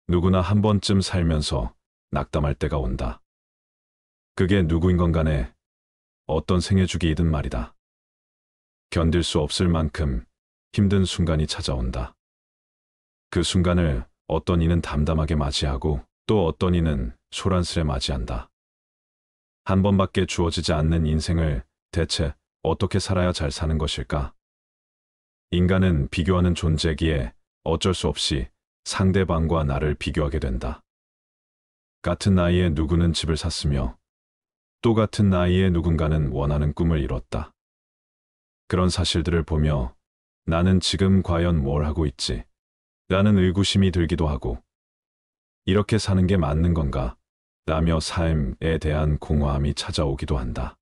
누구나 한 번쯤 살면서 낙담할 때가 온다. 그게 누구인 건 간에 어떤 생애 주기이든 말이다. 견딜 수 없을 만큼 힘든 순간이 찾아온다. 그 순간을 어떤 이는 담담하게 맞이하고 또 어떤 이는 소란스레 맞이한다. 한 번밖에 주어지지 않는 인생을 대체 어떻게 살아야 잘 사는 것일까? 인간은 비교하는 존재기에 어쩔 수 없이 상대방과 나를 비교하게 된다. 같은 나이에 누구는 집을 샀으며 또 같은 나이에 누군가는 원하는 꿈을 이뤘다. 그런 사실들을 보며 나는 지금 과연 뭘 하고 있지? 라는 의구심이 들기도 하고 이렇게 사는 게 맞는 건가? 라며 삶에 대한 공허함이 찾아오기도 한다.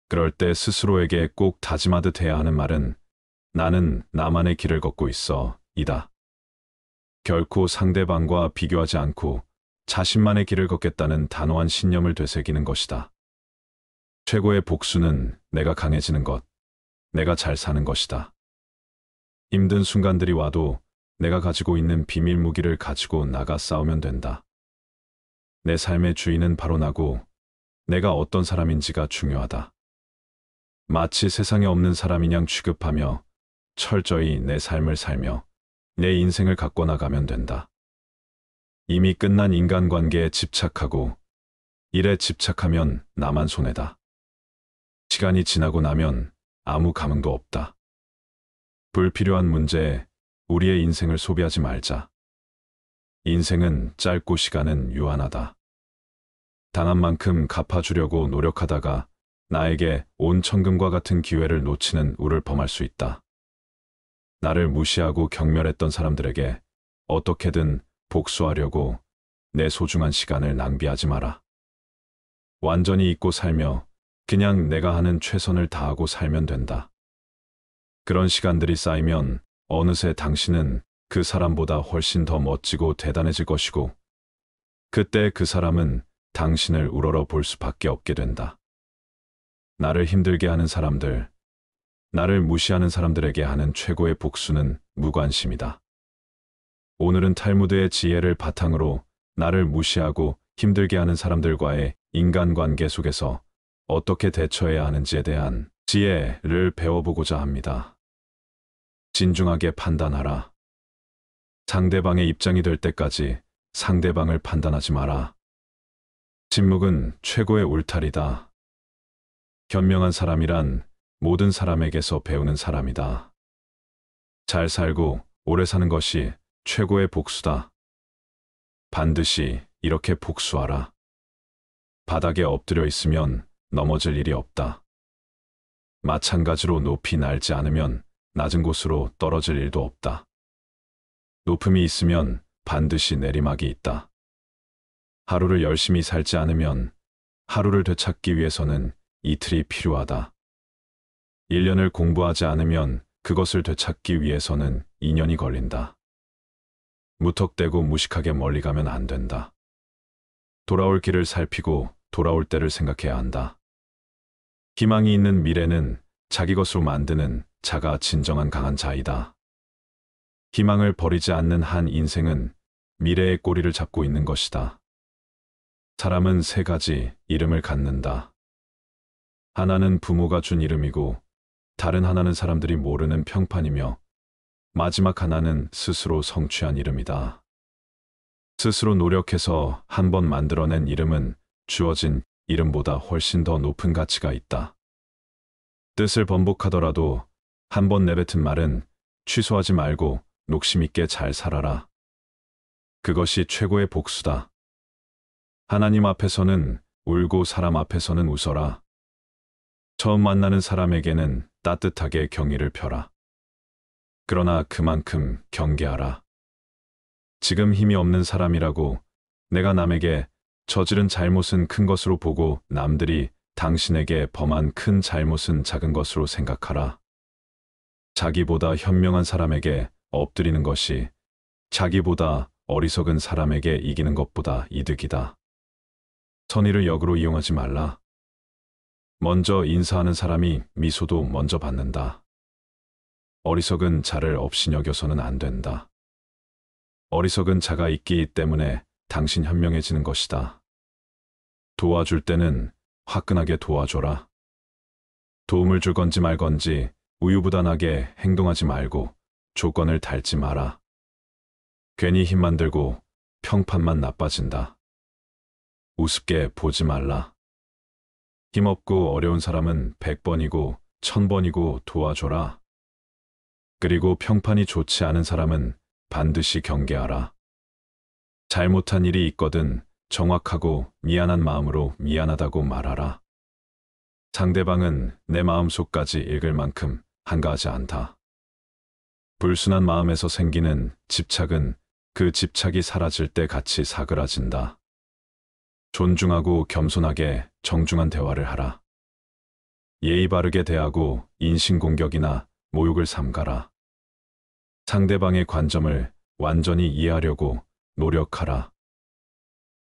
그럴 때 스스로에게 꼭 다짐하듯 해야 하는 말은 나는 나만의 길을 걷고 있어 이다. 결코 상대방과 비교하지 않고 자신만의 길을 걷겠다는 단호한 신념을 되새기는 것이다. 최고의 복수는 내가 강해지는 것, 내가 잘 사는 것이다. 힘든 순간들이 와도 내가 가지고 있는 비밀 무기를 가지고 나가 싸우면 된다. 내 삶의 주인은 바로 나고 내가 어떤 사람인지가 중요하다. 마치 세상에 없는 사람이냥 취급하며 철저히 내 삶을 살며 내 인생을 가꿔 나가면 된다. 이미 끝난 인간관계에 집착하고 일에 집착하면 나만 손해다. 시간이 지나고 나면 아무 감흥도 없다. 불필요한 문제에 우리의 인생을 소비하지 말자. 인생은 짧고 시간은 유한하다. 당한 만큼 갚아주려고 노력하다가 나에게 온 천금과 같은 기회를 놓치는 우를 범할 수 있다. 나를 무시하고 경멸했던 사람들에게 어떻게든 복수하려고 내 소중한 시간을 낭비하지 마라. 완전히 잊고 살며 그냥 내가 하는 최선을 다하고 살면 된다. 그런 시간들이 쌓이면 어느새 당신은 그 사람보다 훨씬 더 멋지고 대단해질 것이고 그때 그 사람은 당신을 우러러 볼 수밖에 없게 된다. 나를 힘들게 하는 사람들, 나를 무시하는 사람들에게 하는 최고의 복수는 무관심이다. 오늘은 탈무드의 지혜를 바탕으로 나를 무시하고 힘들게 하는 사람들과의 인간관계 속에서 어떻게 대처해야 하는지에 대한 지혜를 배워보고자 합니다. 진중하게 판단하라. 상대방의 입장이 될 때까지 상대방을 판단하지 마라. 침묵은 최고의 울타리다. 현명한 사람이란 모든 사람에게서 배우는 사람이다. 잘 살고 오래 사는 것이 최고의 복수다. 반드시 이렇게 복수하라. 바닥에 엎드려 있으면 넘어질 일이 없다. 마찬가지로 높이 날지 않으면 낮은 곳으로 떨어질 일도 없다. 높음이 있으면 반드시 내리막이 있다. 하루를 열심히 살지 않으면 하루를 되찾기 위해서는 이틀이 필요하다. 1년을 공부하지 않으면 그것을 되찾기 위해서는 2년이 걸린다. 무턱대고 무식하게 멀리 가면 안 된다. 돌아올 길을 살피고 돌아올 때를 생각해야 한다. 희망이 있는 미래는 자기 것으로 만드는 자가 진정한 강한 자이다. 희망을 버리지 않는 한 인생은 미래의 꼬리를 잡고 있는 것이다. 사람은 세 가지 이름을 갖는다. 하나는 부모가 준 이름이고 다른 하나는 사람들이 모르는 평판이며 마지막 하나는 스스로 성취한 이름이다. 스스로 노력해서 한 번 만들어낸 이름은 주어진 이름보다 훨씬 더 높은 가치가 있다. 뜻을 번복하더라도 한 번 내뱉은 말은 취소하지 말고 녹심 있게 잘 살아라. 그것이 최고의 복수다. 하나님 앞에서는 울고 사람 앞에서는 웃어라. 처음 만나는 사람에게는 따뜻하게 경의를 펴라. 그러나 그만큼 경계하라. 지금 힘이 없는 사람이라고 내가 남에게 저지른 잘못은 큰 것으로 보고 남들이 당신에게 범한 큰 잘못은 작은 것으로 생각하라. 자기보다 현명한 사람에게 엎드리는 것이 자기보다 어리석은 사람에게 이기는 것보다 이득이다. 선의를 역으로 이용하지 말라. 먼저 인사하는 사람이 미소도 먼저 받는다. 어리석은 자를 업신여겨서는 안 된다. 어리석은 자가 있기 때문에 당신 현명해지는 것이다. 도와줄 때는 화끈하게 도와줘라. 도움을 줄 건지 말 건지 우유부단하게 행동하지 말고 조건을 달지 마라. 괜히 힘만 들고 평판만 나빠진다. 우습게 보지 말라. 힘없고 어려운 사람은 100번이고 1000번이고 도와줘라. 그리고 평판이 좋지 않은 사람은 반드시 경계하라. 잘못한 일이 있거든 정확하고 미안한 마음으로 미안하다고 말하라. 상대방은 내 마음속까지 읽을 만큼 한가하지 않다. 불순한 마음에서 생기는 집착은 그 집착이 사라질 때 같이 사그라진다. 존중하고 겸손하게 정중한 대화를 하라. 예의 바르게 대하고 인신공격이나 모욕을 삼가라. 상대방의 관점을 완전히 이해하려고 노력하라.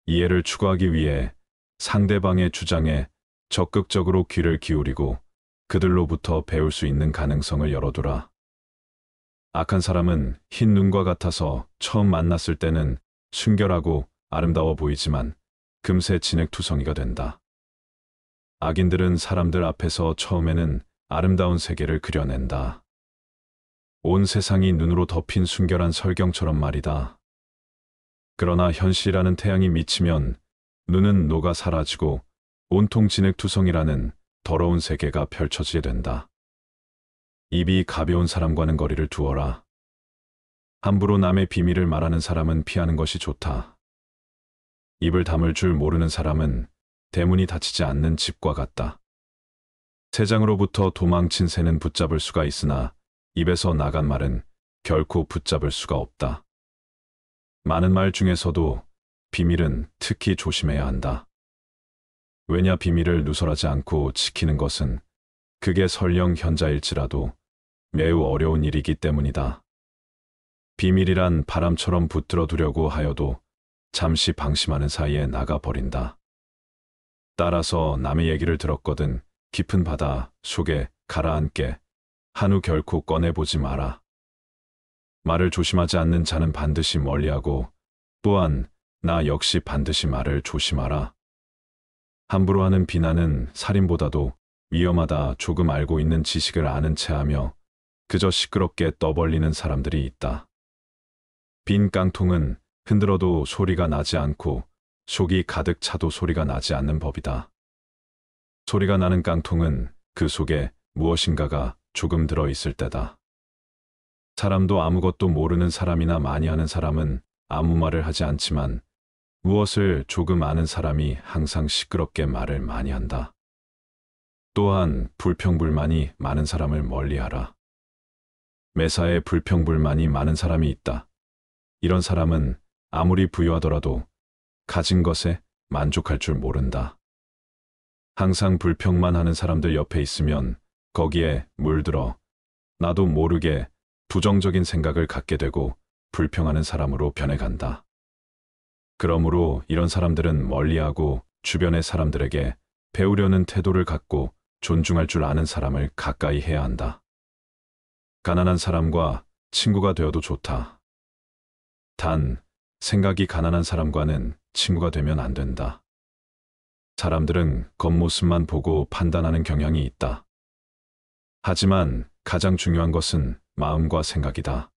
이해를 추구하기 위해 상대방의 주장에 적극적으로 귀를 기울이고 그들로부터 배울 수 있는 가능성을 열어두라. 악한 사람은 흰 눈과 같아서 처음 만났을 때는 순결하고 아름다워 보이지만 금세 진액투성이가 된다. 악인들은 사람들 앞에서 처음에는 아름다운 세계를 그려낸다. 온 세상이 눈으로 덮인 순결한 설경처럼 말이다. 그러나 현실이라는 태양이 미치면 눈은 녹아 사라지고 온통 진액투성이라는 더러운 세계가 펼쳐지게 된다. 입이 가벼운 사람과는 거리를 두어라. 함부로 남의 비밀을 말하는 사람은 피하는 것이 좋다. 입을 다물 줄 모르는 사람은 대문이 닫히지 않는 집과 같다. 새장으로부터 도망친 새는 붙잡을 수가 있으나 입에서 나간 말은 결코 붙잡을 수가 없다. 많은 말 중에서도 비밀은 특히 조심해야 한다. 왜냐 비밀을 누설하지 않고 지키는 것은 그게 설령 현자일지라도 매우 어려운 일이기 때문이다. 비밀이란 바람처럼 붙들어 두려고 하여도 잠시 방심하는 사이에 나가버린다. 따라서 남의 얘기를 들었거든 깊은 바다 속에 가라앉게 한후 결코 꺼내보지 마라. 말을 조심하지 않는 자는 반드시 멀리하고 또한 나 역시 반드시 말을 조심하라. 함부로 하는 비난은 살인보다도 위험하다. 조금 알고 있는 지식을 아는 체하며 그저 시끄럽게 떠벌리는 사람들이 있다. 빈 깡통은 흔들어도 소리가 나지 않고 속이 가득 차도 소리가 나지 않는 법이다. 소리가 나는 깡통은 그 속에 무엇인가가 조금 들어있을 때다. 사람도 아무것도 모르는 사람이나 많이 아는 사람은 아무 말을 하지 않지만 무엇을 조금 아는 사람이 항상 시끄럽게 말을 많이 한다. 또한 불평불만이 많은 사람을 멀리하라. 매사에 불평불만이 많은 사람이 있다. 이런 사람은 아무리 부유하더라도 가진 것에 만족할 줄 모른다. 항상 불평만 하는 사람들 옆에 있으면 거기에 물들어 나도 모르게 부정적인 생각을 갖게 되고 불평하는 사람으로 변해간다. 그러므로 이런 사람들은 멀리하고 주변의 사람들에게 배우려는 태도를 갖고 존중할 줄 아는 사람을 가까이 해야 한다. 가난한 사람과 친구가 되어도 좋다. 단, 생각이 가난한 사람과는 친구가 되면 안 된다. 사람들은 겉모습만 보고 판단하는 경향이 있다. 하지만 가장 중요한 것은 마음과 생각이다.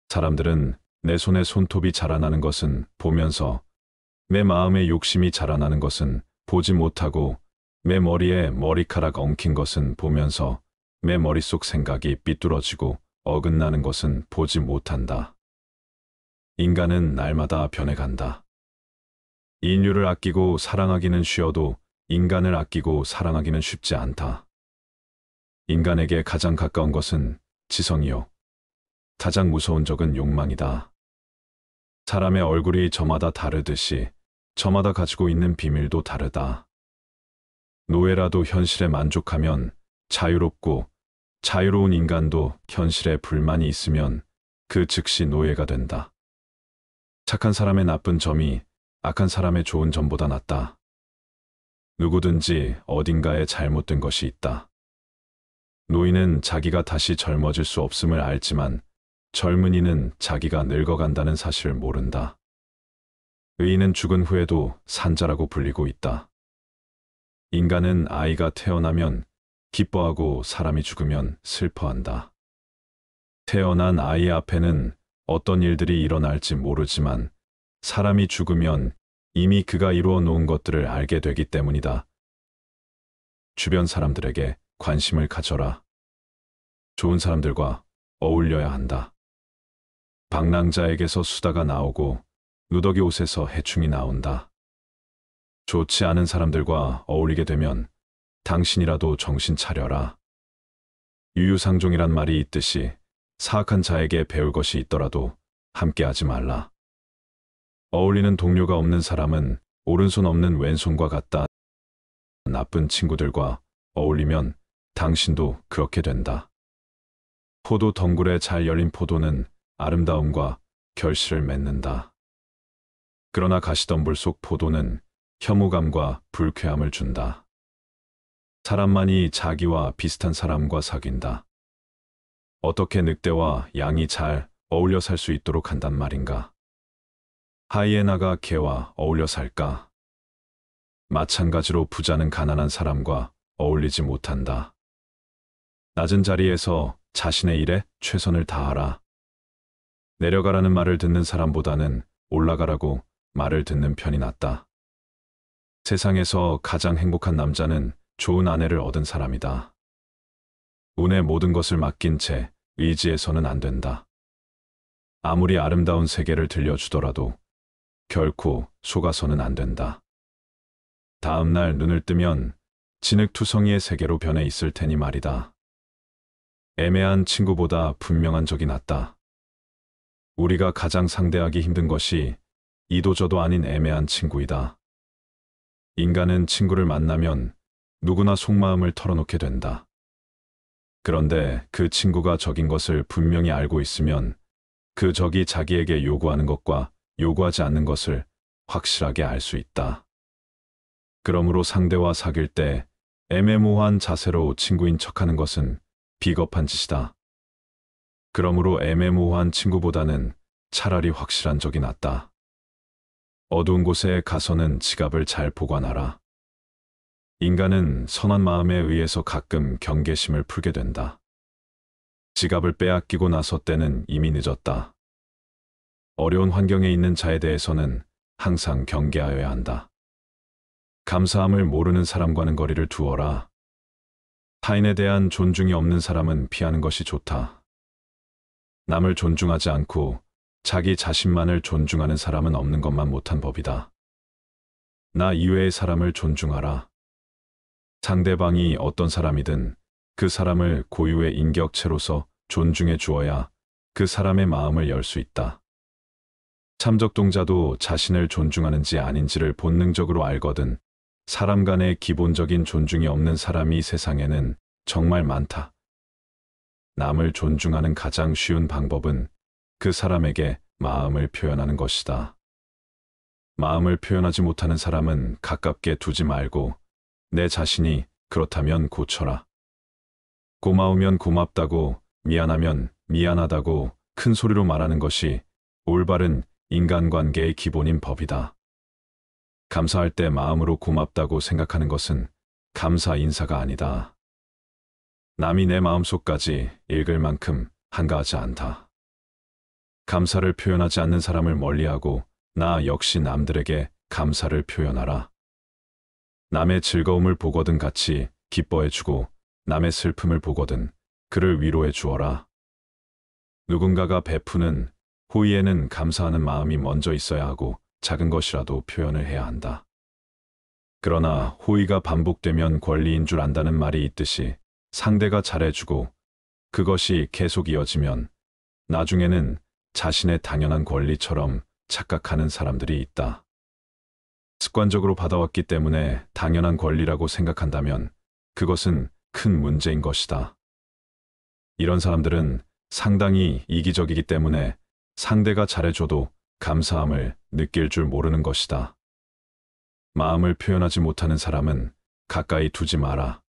사람들은 내 손에 손톱이 자라나는 것은 보면서 내 마음에 욕심이 자라나는 것은 보지 못하고 내 머리에 머리카락 엉킨 것은 보면서 내 머릿속 생각이 삐뚤어지고 어긋나는 것은 보지 못한다. 인간은 날마다 변해간다. 인류를 아끼고 사랑하기는 쉬워도 인간을 아끼고 사랑하기는 쉽지 않다. 인간에게 가장 가까운 것은 지성이요. 가장 무서운 적은 욕망이다. 사람의 얼굴이 저마다 다르듯이 저마다 가지고 있는 비밀도 다르다. 노예라도 현실에 만족하면 자유롭고 자유로운 인간도 현실에 불만이 있으면 그 즉시 노예가 된다. 착한 사람의 나쁜 점이 악한 사람의 좋은 점보다 낫다. 누구든지 어딘가에 잘못된 것이 있다. 노인은 자기가 다시 젊어질 수 없음을 알지만 젊은이는 자기가 늙어간다는 사실을 모른다. 의인은 죽은 후에도 산자라고 불리고 있다. 인간은 아이가 태어나면 기뻐하고 사람이 죽으면 슬퍼한다. 태어난 아이 앞에는 어떤 일들이 일어날지 모르지만 사람이 죽으면 이미 그가 이루어 놓은 것들을 알게 되기 때문이다. 주변 사람들에게 관심을 가져라. 좋은 사람들과 어울려야 한다. 방랑자에게서 수다가 나오고 누더기 옷에서 해충이 나온다. 좋지 않은 사람들과 어울리게 되면 당신이라도 정신 차려라. 유유상종이란 말이 있듯이 사악한 자에게 배울 것이 있더라도 함께하지 말라. 어울리는 동료가 없는 사람은 오른손 없는 왼손과 같다. 나쁜 친구들과 어울리면 당신도 그렇게 된다. 포도 덩굴에 잘 열린 포도는 아름다움과 결실을 맺는다. 그러나 가시덤불 속 포도는 혐오감과 불쾌함을 준다. 사람만이 자기와 비슷한 사람과 사귄다. 어떻게 늑대와 양이 잘 어울려 살 수 있도록 한단 말인가? 하이에나가 개와 어울려 살까? 마찬가지로 부자는 가난한 사람과 어울리지 못한다. 낮은 자리에서 자신의 일에 최선을 다하라. 내려가라는 말을 듣는 사람보다는 올라가라고 말을 듣는 편이 낫다. 세상에서 가장 행복한 남자는 좋은 아내를 얻은 사람이다. 운의 모든 것을 맡긴 채 의지해서는 안 된다. 아무리 아름다운 세계를 들려주더라도 결코 속아서는 안 된다. 다음 날 눈을 뜨면 진흙투성이의 세계로 변해 있을 테니 말이다. 애매한 친구보다 분명한 적이 낫다. 우리가 가장 상대하기 힘든 것이 이도저도 아닌 애매한 친구이다. 인간은 친구를 만나면 누구나 속마음을 털어놓게 된다. 그런데 그 친구가 적인 것을 분명히 알고 있으면 그 적이 자기에게 요구하는 것과 요구하지 않는 것을 확실하게 알 수 있다. 그러므로 상대와 사귈 때 애매모호한 자세로 친구인 척하는 것은 비겁한 짓이다. 그러므로 애매모호한 친구보다는 차라리 확실한 적이 낫다. 어두운 곳에 가서는 지갑을 잘 보관하라. 인간은 선한 마음에 의해서 가끔 경계심을 풀게 된다. 지갑을 빼앗기고 나서 때는 이미 늦었다. 어려운 환경에 있는 자에 대해서는 항상 경계하여야 한다. 감사함을 모르는 사람과는 거리를 두어라. 타인에 대한 존중이 없는 사람은 피하는 것이 좋다. 남을 존중하지 않고 자기 자신만을 존중하는 사람은 없는 것만 못한 법이다. 나 이외의 사람을 존중하라. 상대방이 어떤 사람이든 그 사람을 고유의 인격체로서 존중해 주어야 그 사람의 마음을 열 수 있다. 참적동자도 자신을 존중하는지 아닌지를 본능적으로 알거든 사람 간의 기본적인 존중이 없는 사람이 세상에는 정말 많다. 남을 존중하는 가장 쉬운 방법은 그 사람에게 마음을 표현하는 것이다. 마음을 표현하지 못하는 사람은 가깝게 두지 말고 내 자신이 그렇다면 고쳐라. 고마우면 고맙다고, 미안하면 미안하다고 큰 소리로 말하는 것이 올바른 인간관계의 기본인 법이다. 감사할 때 마음으로 고맙다고 생각하는 것은 감사 인사가 아니다. 남이 내 마음속까지 읽을 만큼 한가하지 않다. 감사를 표현하지 않는 사람을 멀리하고 나 역시 남들에게 감사를 표현하라. 남의 즐거움을 보거든 같이 기뻐해주고 남의 슬픔을 보거든 그를 위로해 주어라. 누군가가 베푸는 호의에는 감사하는 마음이 먼저 있어야 하고 작은 것이라도 표현을 해야 한다. 그러나 호의가 반복되면 권리인 줄 안다는 말이 있듯이 상대가 잘해주고 그것이 계속 이어지면 나중에는 자신의 당연한 권리처럼 착각하는 사람들이 있다. 습관적으로 받아왔기 때문에 당연한 권리라고 생각한다면 그것은 큰 문제인 것이다. 이런 사람들은 상당히 이기적이기 때문에 상대가 잘해줘도 감사함을 느낄 줄 모르는 것이다. 마음을 표현하지 못하는 사람은 가까이 두지 마라.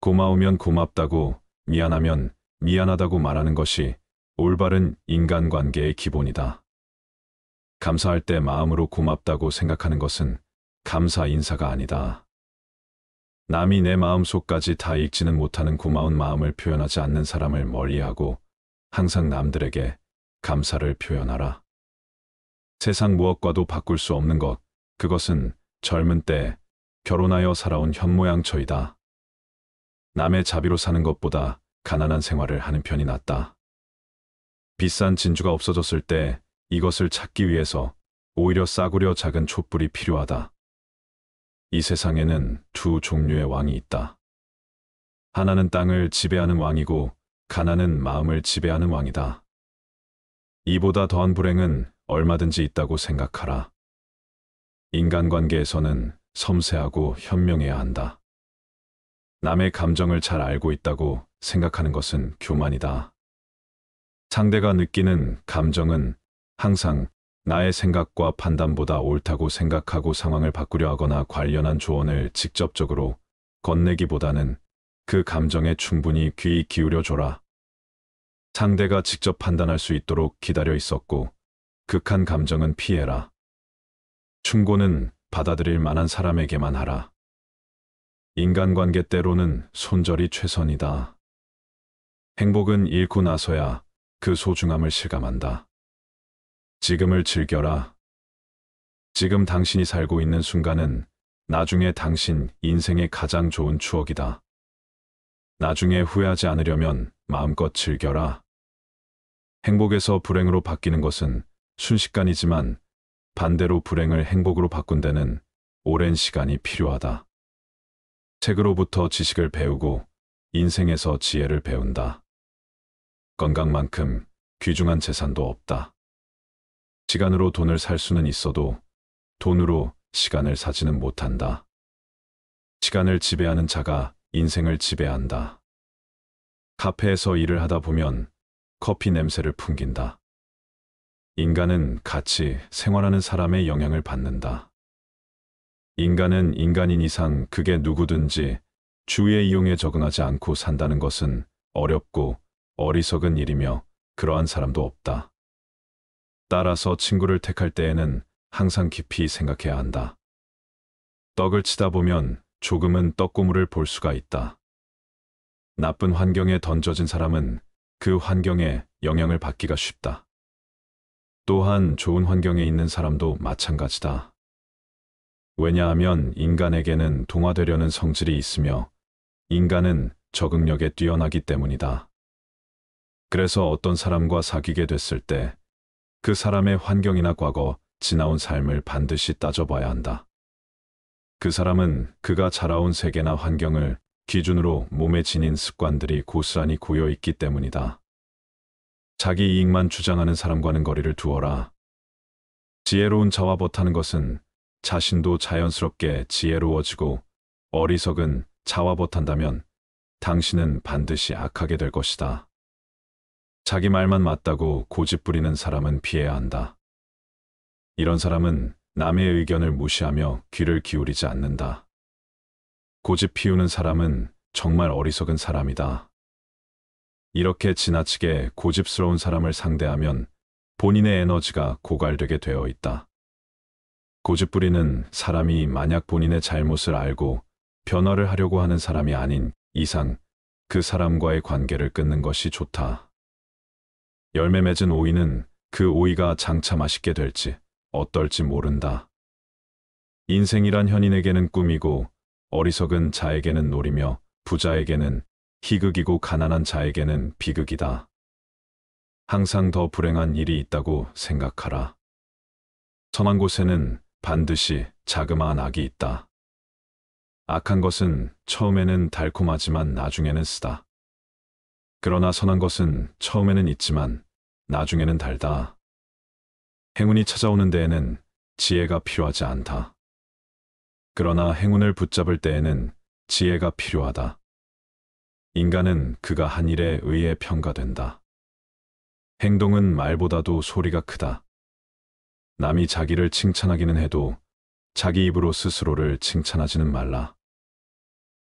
고마우면 고맙다고, 미안하면 미안하다고 말하는 것이 올바른 인간관계의 기본이다. 감사할 때 마음으로 고맙다고 생각하는 것은 감사 인사가 아니다. 남이 내 마음속까지 다 읽지는 못하는 고마운 마음을 표현하지 않는 사람을 멀리하고 항상 남들에게 감사를 표현하라. 세상 무엇과도 바꿀 수 없는 것, 그것은 젊은 때 결혼하여 살아온 현모양처이다. 남의 자비로 사는 것보다 가난한 생활을 하는 편이 낫다. 비싼 진주가 없어졌을 때 이것을 찾기 위해서 오히려 싸구려 작은 촛불이 필요하다. 이 세상에는 두 종류의 왕이 있다. 하나는 땅을 지배하는 왕이고 가난은 마음을 지배하는 왕이다. 이보다 더한 불행은 얼마든지 있다고 생각하라. 인간관계에서는 섬세하고 현명해야 한다. 남의 감정을 잘 알고 있다고 생각하는 것은 교만이다. 상대가 느끼는 감정은 항상 나의 생각과 판단보다 옳다고 생각하고 상황을 바꾸려 하거나 관련한 조언을 직접적으로 건네기보다는 그 감정에 충분히 귀 기울여 줘라. 상대가 직접 판단할 수 있도록 기다려 있었고 극한 감정은 피해라. 충고는 받아들일 만한 사람에게만 하라. 인간관계 때로는 손절이 최선이다. 행복은 잃고 나서야 그 소중함을 실감한다. 지금을 즐겨라. 지금 당신이 살고 있는 순간은 나중에 당신 인생의 가장 좋은 추억이다. 나중에 후회하지 않으려면 마음껏 즐겨라. 행복에서 불행으로 바뀌는 것은 순식간이지만 반대로 불행을 행복으로 바꾼 데는 오랜 시간이 필요하다. 책으로부터 지식을 배우고 인생에서 지혜를 배운다. 건강만큼 귀중한 재산도 없다. 시간으로 돈을 살 수는 있어도 돈으로 시간을 사지는 못한다. 시간을 지배하는 자가 인생을 지배한다. 카페에서 일을 하다 보면 커피 냄새를 풍긴다. 인간은 같이 생활하는 사람의 영향을 받는다. 인간은 인간인 이상 그게 누구든지 주위의 이용에 적응하지 않고 산다는 것은 어렵고 어리석은 일이며 그러한 사람도 없다. 따라서 친구를 택할 때에는 항상 깊이 생각해야 한다. 떡을 치다 보면 조금은 떡고물을 볼 수가 있다. 나쁜 환경에 던져진 사람은 그 환경에 영향을 받기가 쉽다. 또한 좋은 환경에 있는 사람도 마찬가지다. 왜냐하면 인간에게는 동화되려는 성질이 있으며 인간은 적응력에 뛰어나기 때문이다. 그래서 어떤 사람과 사귀게 됐을 때 그 사람의 환경이나 과거, 지나온 삶을 반드시 따져봐야 한다. 그 사람은 그가 자라온 세계나 환경을 기준으로 몸에 지닌 습관들이 고스란히 고여 있기 때문이다. 자기 이익만 주장하는 사람과는 거리를 두어라. 지혜로운 자와 벗하는 것은 자신도 자연스럽게 지혜로워지고 어리석은 자와 벗한다면 당신은 반드시 악하게 될 것이다. 자기 말만 맞다고 고집 부리는 사람은 피해야 한다. 이런 사람은 남의 의견을 무시하며 귀를 기울이지 않는다. 고집 피우는 사람은 정말 어리석은 사람이다. 이렇게 지나치게 고집스러운 사람을 상대하면 본인의 에너지가 고갈되게 되어 있다. 고집부리는 사람이 만약 본인의 잘못을 알고 변화를 하려고 하는 사람이 아닌 이상 그 사람과의 관계를 끊는 것이 좋다. 열매 맺은 오이는 그 오이가 장차 맛있게 될지 어떨지 모른다. 인생이란 현인에게는 꿈이고 어리석은 자에게는 놀이며 부자에게는 희극이고 가난한 자에게는 비극이다. 항상 더 불행한 일이 있다고 생각하라. 선한 곳에는 반드시 자그마한 악이 있다. 악한 것은 처음에는 달콤하지만 나중에는 쓰다. 그러나 선한 것은 처음에는 있지만 나중에는 달다. 행운이 찾아오는 데에는 지혜가 필요하지 않다. 그러나 행운을 붙잡을 때에는 지혜가 필요하다. 인간은 그가 한 일에 의해 평가된다. 행동은 말보다도 소리가 크다. 남이 자기를 칭찬하기는 해도 자기 입으로 스스로를 칭찬하지는 말라.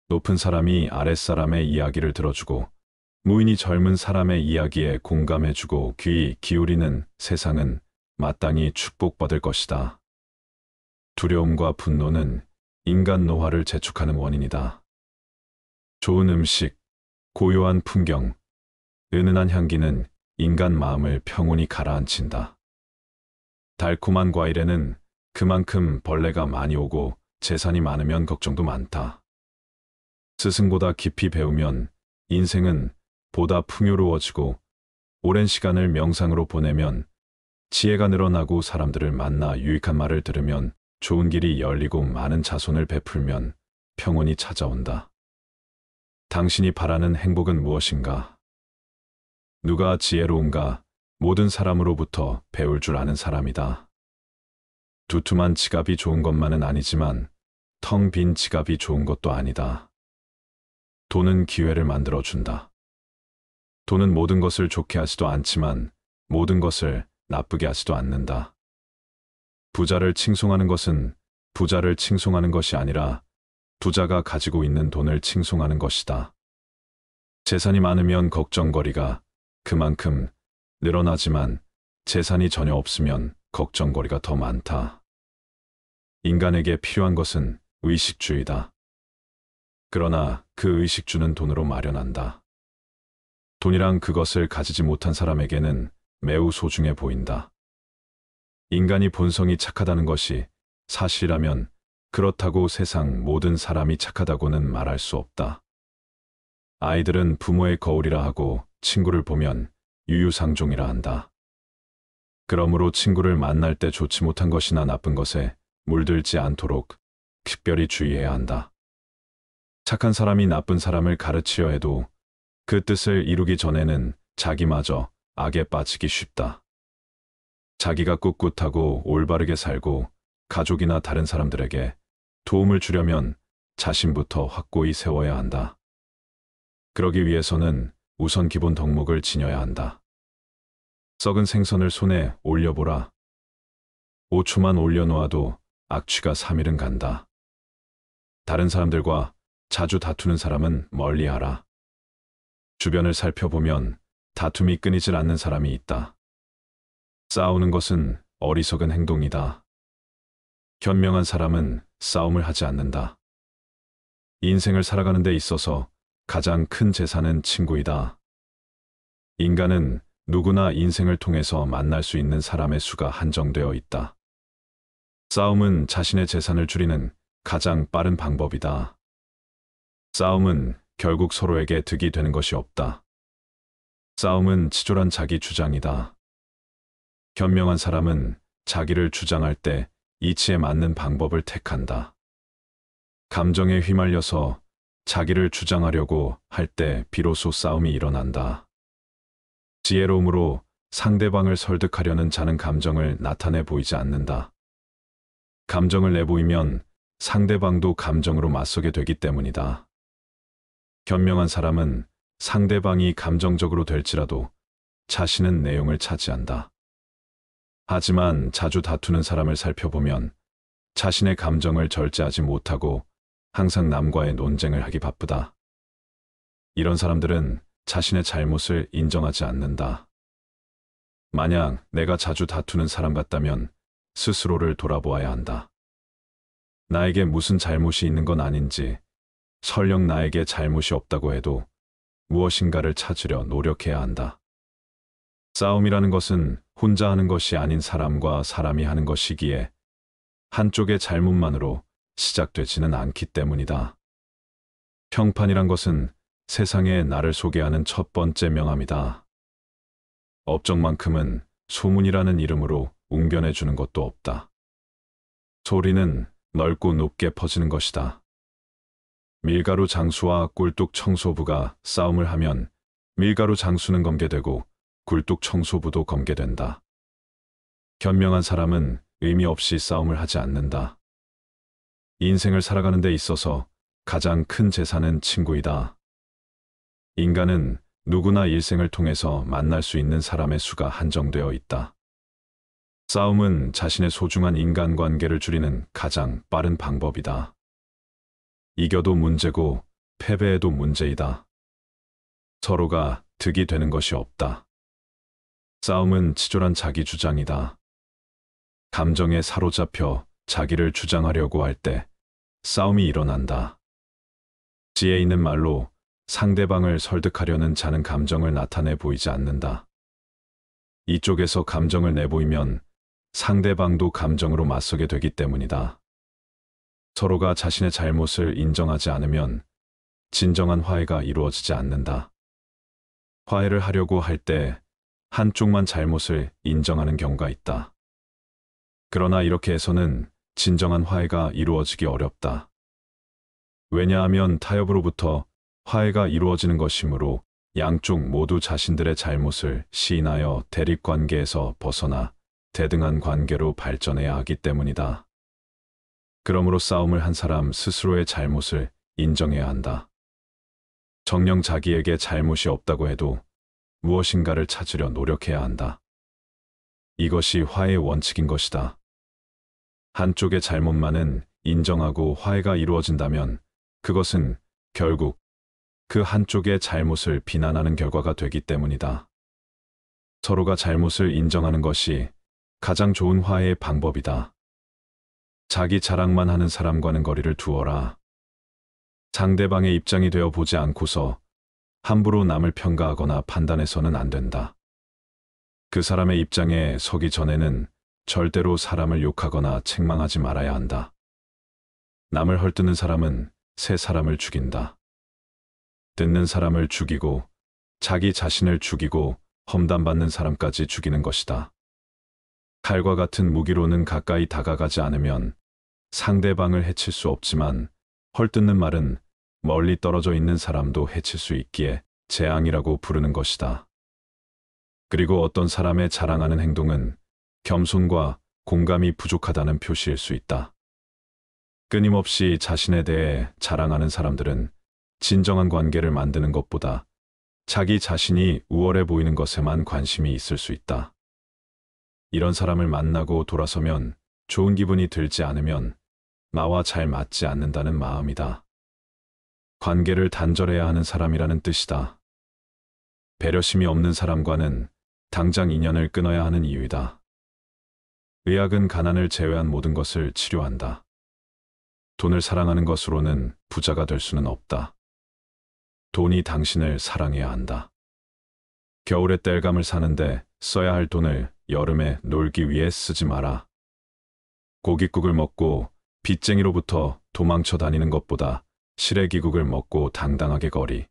높은 사람이 아랫사람의 이야기를 들어주고 무인이 젊은 사람의 이야기에 공감해주고 귀 기울이는 세상은 마땅히 축복받을 것이다. 두려움과 분노는 인간 노화를 재촉하는 원인이다. 좋은 음식, 고요한 풍경, 은은한 향기는 인간 마음을 평온히 가라앉힌다. 달콤한 과일에는 그만큼 벌레가 많이 오고 재산이 많으면 걱정도 많다. 스승보다 깊이 배우면 인생은 보다 풍요로워지고 오랜 시간을 명상으로 보내면 지혜가 늘어나고 사람들을 만나 유익한 말을 들으면 좋은 길이 열리고 많은 자손을 베풀면 평온이 찾아온다. 당신이 바라는 행복은 무엇인가? 누가 지혜로운가? 모든 사람으로부터 배울 줄 아는 사람이다. 두툼한 지갑이 좋은 것만은 아니지만 텅 빈 지갑이 좋은 것도 아니다. 돈은 기회를 만들어준다. 돈은 모든 것을 좋게 하지도 않지만 모든 것을 나쁘게 하지도 않는다. 부자를 칭송하는 것은 부자를 칭송하는 것이 아니라 부자가 가지고 있는 돈을 칭송하는 것이다. 재산이 많으면 걱정거리가 그만큼 늘어나지만 재산이 전혀 없으면 걱정거리가 더 많다. 인간에게 필요한 것은 의식주이다. 그러나 그 의식주는 돈으로 마련한다. 돈이랑 그것을 가지지 못한 사람에게는 매우 소중해 보인다. 인간이 본성이 착하다는 것이 사실이라면 그렇다고 세상 모든 사람이 착하다고는 말할 수 없다. 아이들은 부모의 거울이라 하고 친구를 보면 유유상종이라 한다. 그러므로 친구를 만날 때 좋지 못한 것이나 나쁜 것에 물들지 않도록 특별히 주의해야 한다. 착한 사람이 나쁜 사람을 가르치려 해도 그 뜻을 이루기 전에는 자기마저 악에 빠지기 쉽다. 자기가 꿋꿋하고 올바르게 살고 가족이나 다른 사람들에게 도움을 주려면 자신부터 확고히 세워야 한다. 그러기 위해서는 우선 기본 덕목을 지녀야 한다. 썩은 생선을 손에 올려보라. 5초만 올려놓아도 악취가 3일은 간다. 다른 사람들과 자주 다투는 사람은 멀리하라. 주변을 살펴보면 다툼이 끊이질 않는 사람이 있다. 싸우는 것은 어리석은 행동이다. 현명한 사람은 싸움을 하지 않는다. 인생을 살아가는 데 있어서 가장 큰 재산은 친구이다. 인간은 누구나 인생을 통해서 만날 수 있는 사람의 수가 한정되어 있다. 싸움은 자신의 재산을 줄이는 가장 빠른 방법이다. 싸움은 결국 서로에게 득이 되는 것이 없다. 싸움은 치졸한 자기 주장이다. 현명한 사람은 자기를 주장할 때 이치에 맞는 방법을 택한다. 감정에 휘말려서 자기를 주장하려고 할 때 비로소 싸움이 일어난다. 지혜로움으로 상대방을 설득하려는 자는 감정을 나타내 보이지 않는다. 감정을 내보이면 상대방도 감정으로 맞서게 되기 때문이다. 현명한 사람은 상대방이 감정적으로 될지라도 자신은 내용을 차지한다. 하지만 자주 다투는 사람을 살펴보면 자신의 감정을 절제하지 못하고 항상 남과의 논쟁을 하기 바쁘다. 이런 사람들은 자신의 잘못을 인정하지 않는다. 만약 내가 자주 다투는 사람 같다면 스스로를 돌아보아야 한다. 나에게 무슨 잘못이 있는 건 아닌지, 설령 나에게 잘못이 없다고 해도 무엇인가를 찾으려 노력해야 한다. 싸움이라는 것은 혼자 하는 것이 아닌 사람과 사람이 하는 것이기에 한쪽의 잘못만으로 시작되지는 않기 때문이다. 평판이란 것은 세상에 나를 소개하는 첫 번째 명함이다. 업적만큼은 소문이라는 이름으로 웅변해주는 것도 없다. 소리는 넓고 높게 퍼지는 것이다. 밀가루 장수와 꿀뚝 청소부가 싸움을 하면 밀가루 장수는 검게되고 꿀뚝 청소부도 검게된다. 현명한 사람은 의미 없이 싸움을 하지 않는다. 인생을 살아가는 데 있어서 가장 큰 재산은 친구이다. 인간은 누구나 일생을 통해서 만날 수 있는 사람의 수가 한정되어 있다. 싸움은 자신의 소중한 인간관계를 줄이는 가장 빠른 방법이다. 이겨도 문제고 패배해도 문제이다. 서로가 득이 되는 것이 없다. 싸움은 치졸한 자기 주장이다. 감정에 사로잡혀 자기를 주장하려고 할 때 싸움이 일어난다. 지혜 있는 말로 상대방을 설득하려는 자는 감정을 나타내 보이지 않는다. 이쪽에서 감정을 내보이면 상대방도 감정으로 맞서게 되기 때문이다. 서로가 자신의 잘못을 인정하지 않으면 진정한 화해가 이루어지지 않는다. 화해를 하려고 할 때 한쪽만 잘못을 인정하는 경우가 있다. 그러나 이렇게 해서는 진정한 화해가 이루어지기 어렵다. 왜냐하면 타협으로부터 화해가 이루어지는 것이므로 양쪽 모두 자신들의 잘못을 시인하여 대립관계에서 벗어나 대등한 관계로 발전해야 하기 때문이다. 그러므로 싸움을 한 사람 스스로의 잘못을 인정해야 한다. 정녕 자기에게 잘못이 없다고 해도 무엇인가를 찾으려 노력해야 한다. 이것이 화해의 원칙인 것이다. 한쪽의 잘못만은 인정하고 화해가 이루어진다면 그것은 결국 그 한쪽의 잘못을 비난하는 결과가 되기 때문이다. 서로가 잘못을 인정하는 것이 가장 좋은 화해의 방법이다. 자기 자랑만 하는 사람과는 거리를 두어라. 상대방의 입장이 되어 보지 않고서 함부로 남을 평가하거나 판단해서는 안 된다. 그 사람의 입장에 서기 전에는 절대로 사람을 욕하거나 책망하지 말아야 한다. 남을 헐뜯는 사람은 새 사람을 죽인다. 듣는 사람을 죽이고 자기 자신을 죽이고 험담받는 사람까지 죽이는 것이다. 칼과 같은 무기로는 가까이 다가가지 않으면 상대방을 해칠 수 없지만 헐뜯는 말은 멀리 떨어져 있는 사람도 해칠 수 있기에 재앙이라고 부르는 것이다. 그리고 어떤 사람의 자랑하는 행동은 겸손과 공감이 부족하다는 표시일 수 있다. 끊임없이 자신에 대해 자랑하는 사람들은 진정한 관계를 만드는 것보다 자기 자신이 우월해 보이는 것에만 관심이 있을 수 있다. 이런 사람을 만나고 돌아서면 좋은 기분이 들지 않으면 나와 잘 맞지 않는다는 마음이다. 관계를 단절해야 하는 사람이라는 뜻이다. 배려심이 없는 사람과는 당장 인연을 끊어야 하는 이유이다. 의학은 가난을 제외한 모든 것을 치료한다. 돈을 사랑하는 것으로는 부자가 될 수는 없다. 돈이 당신을 사랑해야 한다. 겨울에 땔감을 사는데 써야 할 돈을 여름에 놀기 위해 쓰지 마라. 고깃국을 먹고 빚쟁이로부터 도망쳐 다니는 것보다 시래기국을 먹고 당당하게 거리.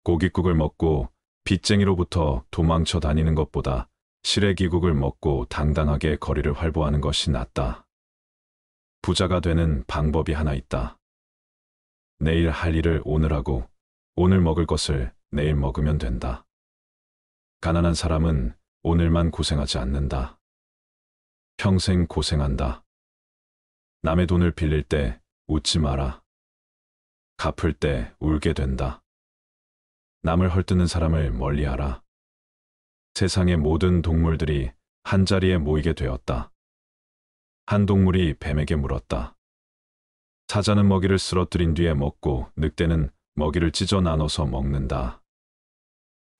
고깃국을 먹고 빚쟁이로부터 도망쳐 다니는 것보다 시래기국을 먹고 당당하게 거리를 활보하는 것이 낫다. 부자가 되는 방법이 하나 있다. 내일 할 일을 오늘 하고 오늘 먹을 것을 내일 먹으면 된다. 가난한 사람은 오늘만 고생하지 않는다. 평생 고생한다. 남의 돈을 빌릴 때 웃지 마라. 갚을 때 울게 된다. 남을 헐뜯는 사람을 멀리하라. 세상의 모든 동물들이 한자리에 모이게 되었다. 한 동물이 뱀에게 물었다. 사자는 먹이를 쓰러뜨린 뒤에 먹고 늑대는 먹이를 찢어 나눠서 먹는다.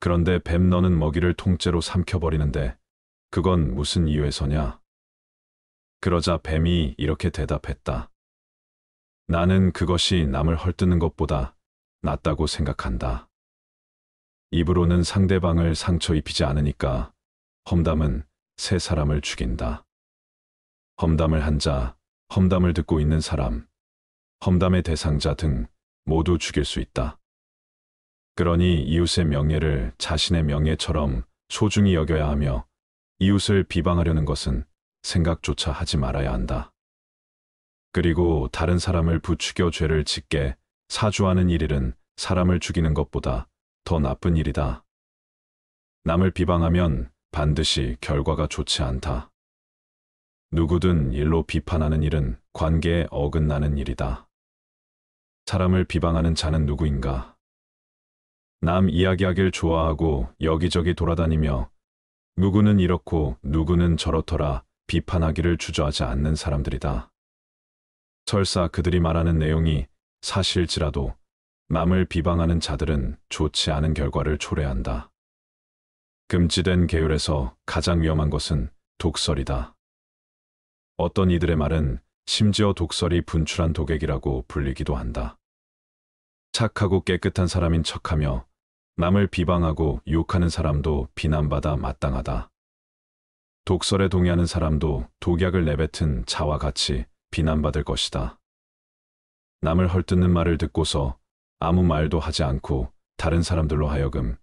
그런데 뱀 너는 먹이를 통째로 삼켜버리는데 그건 무슨 이유에서냐? 그러자 뱀이 이렇게 대답했다. 나는 그것이 남을 헐뜯는 것보다 낫다고 생각한다. 입으로는 상대방을 상처 입히지 않으니까 험담은 새 사람을 죽인다. 험담을 한 자, 험담을 듣고 있는 사람, 험담의 대상자 등 모두 죽일 수 있다. 그러니 이웃의 명예를 자신의 명예처럼 소중히 여겨야 하며 이웃을 비방하려는 것은 생각조차 하지 말아야 한다. 그리고 다른 사람을 부추겨 죄를 짓게 사주하는 일은 사람을 죽이는 것보다 더 나쁜 일이다. 남을 비방하면 반드시 결과가 좋지 않다. 누구든 일로 비판하는 일은 관계에 어긋나는 일이다. 사람을 비방하는 자는 누구인가? 남 이야기하길 좋아하고 여기저기 돌아다니며 누구는 이렇고 누구는 저렇더라 비판하기를 주저하지 않는 사람들이다. 설사 그들이 말하는 내용이 사실일지라도 남을 비방하는 자들은 좋지 않은 결과를 초래한다. 금지된 계율에서 가장 위험한 것은 독설이다. 어떤 이들의 말은 심지어 독설이 분출한 독액이라고 불리기도 한다. 착하고 깨끗한 사람인 척하며 남을 비방하고 유혹하는 사람도 비난받아 마땅하다. 독설에 동의하는 사람도 독약을 내뱉은 자와 같이 비난받을 것이다. 남을 헐뜯는 말을 듣고서 아무 말도 하지 않고 다른 사람들로 하여금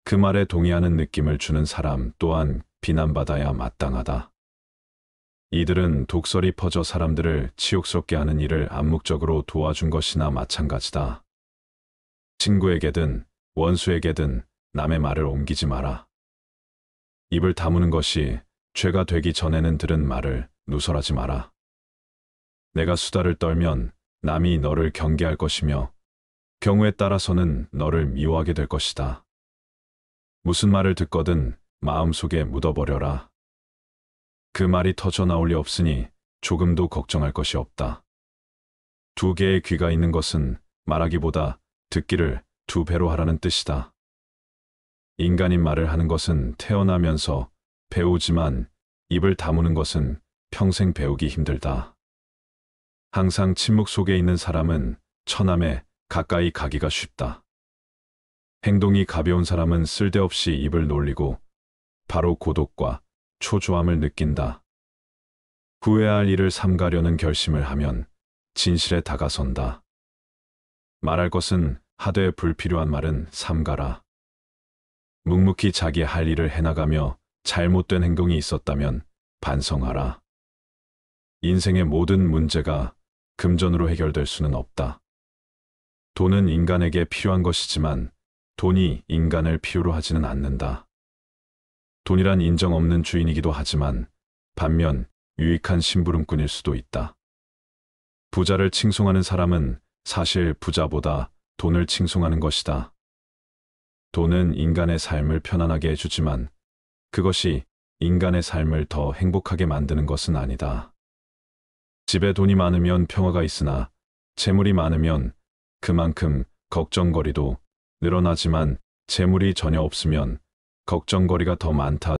그 말에 동의하는 느낌을 주는 사람 또한 비난받아야 마땅하다. 이들은 독설이 퍼져 사람들을 치욕스럽게 하는 일을 암묵적으로 도와준 것이나 마찬가지다. 친구에게든 원수에게든 남의 말을 옮기지 마라. 입을 다무는 것이 죄가 되기 전에는 들은 말을 누설하지 마라. 내가 수다를 떨면 남이 너를 경계할 것이며 경우에 따라서는 너를 미워하게 될 것이다. 무슨 말을 듣거든 마음속에 묻어버려라. 그 말이 터져 나올 리 없으니 조금도 걱정할 것이 없다. 두 개의 귀가 있는 것은 말하기보다 듣기를 두 배로 하라는 뜻이다. 인간인 말을 하는 것은 태어나면서 배우지만 입을 다무는 것은 평생 배우기 힘들다. 항상 침묵 속에 있는 사람은 처남에 가까이 가기가 쉽다. 행동이 가벼운 사람은 쓸데없이 입을 놀리고 바로 고독과 초조함을 느낀다. 후회할 일을 삼가려는 결심을 하면 진실에 다가선다. 말할 것은 하되 불필요한 말은 삼가라. 묵묵히 자기 할 일을 해나가며 잘못된 행동이 있었다면 반성하라. 인생의 모든 문제가 금전으로 해결될 수는 없다. 돈은 인간에게 필요한 것이지만 돈이 인간을 필요로 하지는 않는다. 돈이란 인정 없는 주인이기도 하지만 반면 유익한 심부름꾼일 수도 있다. 부자를 칭송하는 사람은 사실 부자보다 돈을 칭송하는 것이다. 돈은 인간의 삶을 편안하게 해주지만 그것이 인간의 삶을 더 행복하게 만드는 것은 아니다. 집에 돈이 많으면 평화가 있으나 재물이 많으면 그만큼 걱정거리도 늘어나지만 재물이 전혀 없으면 걱정거리가 더 많다.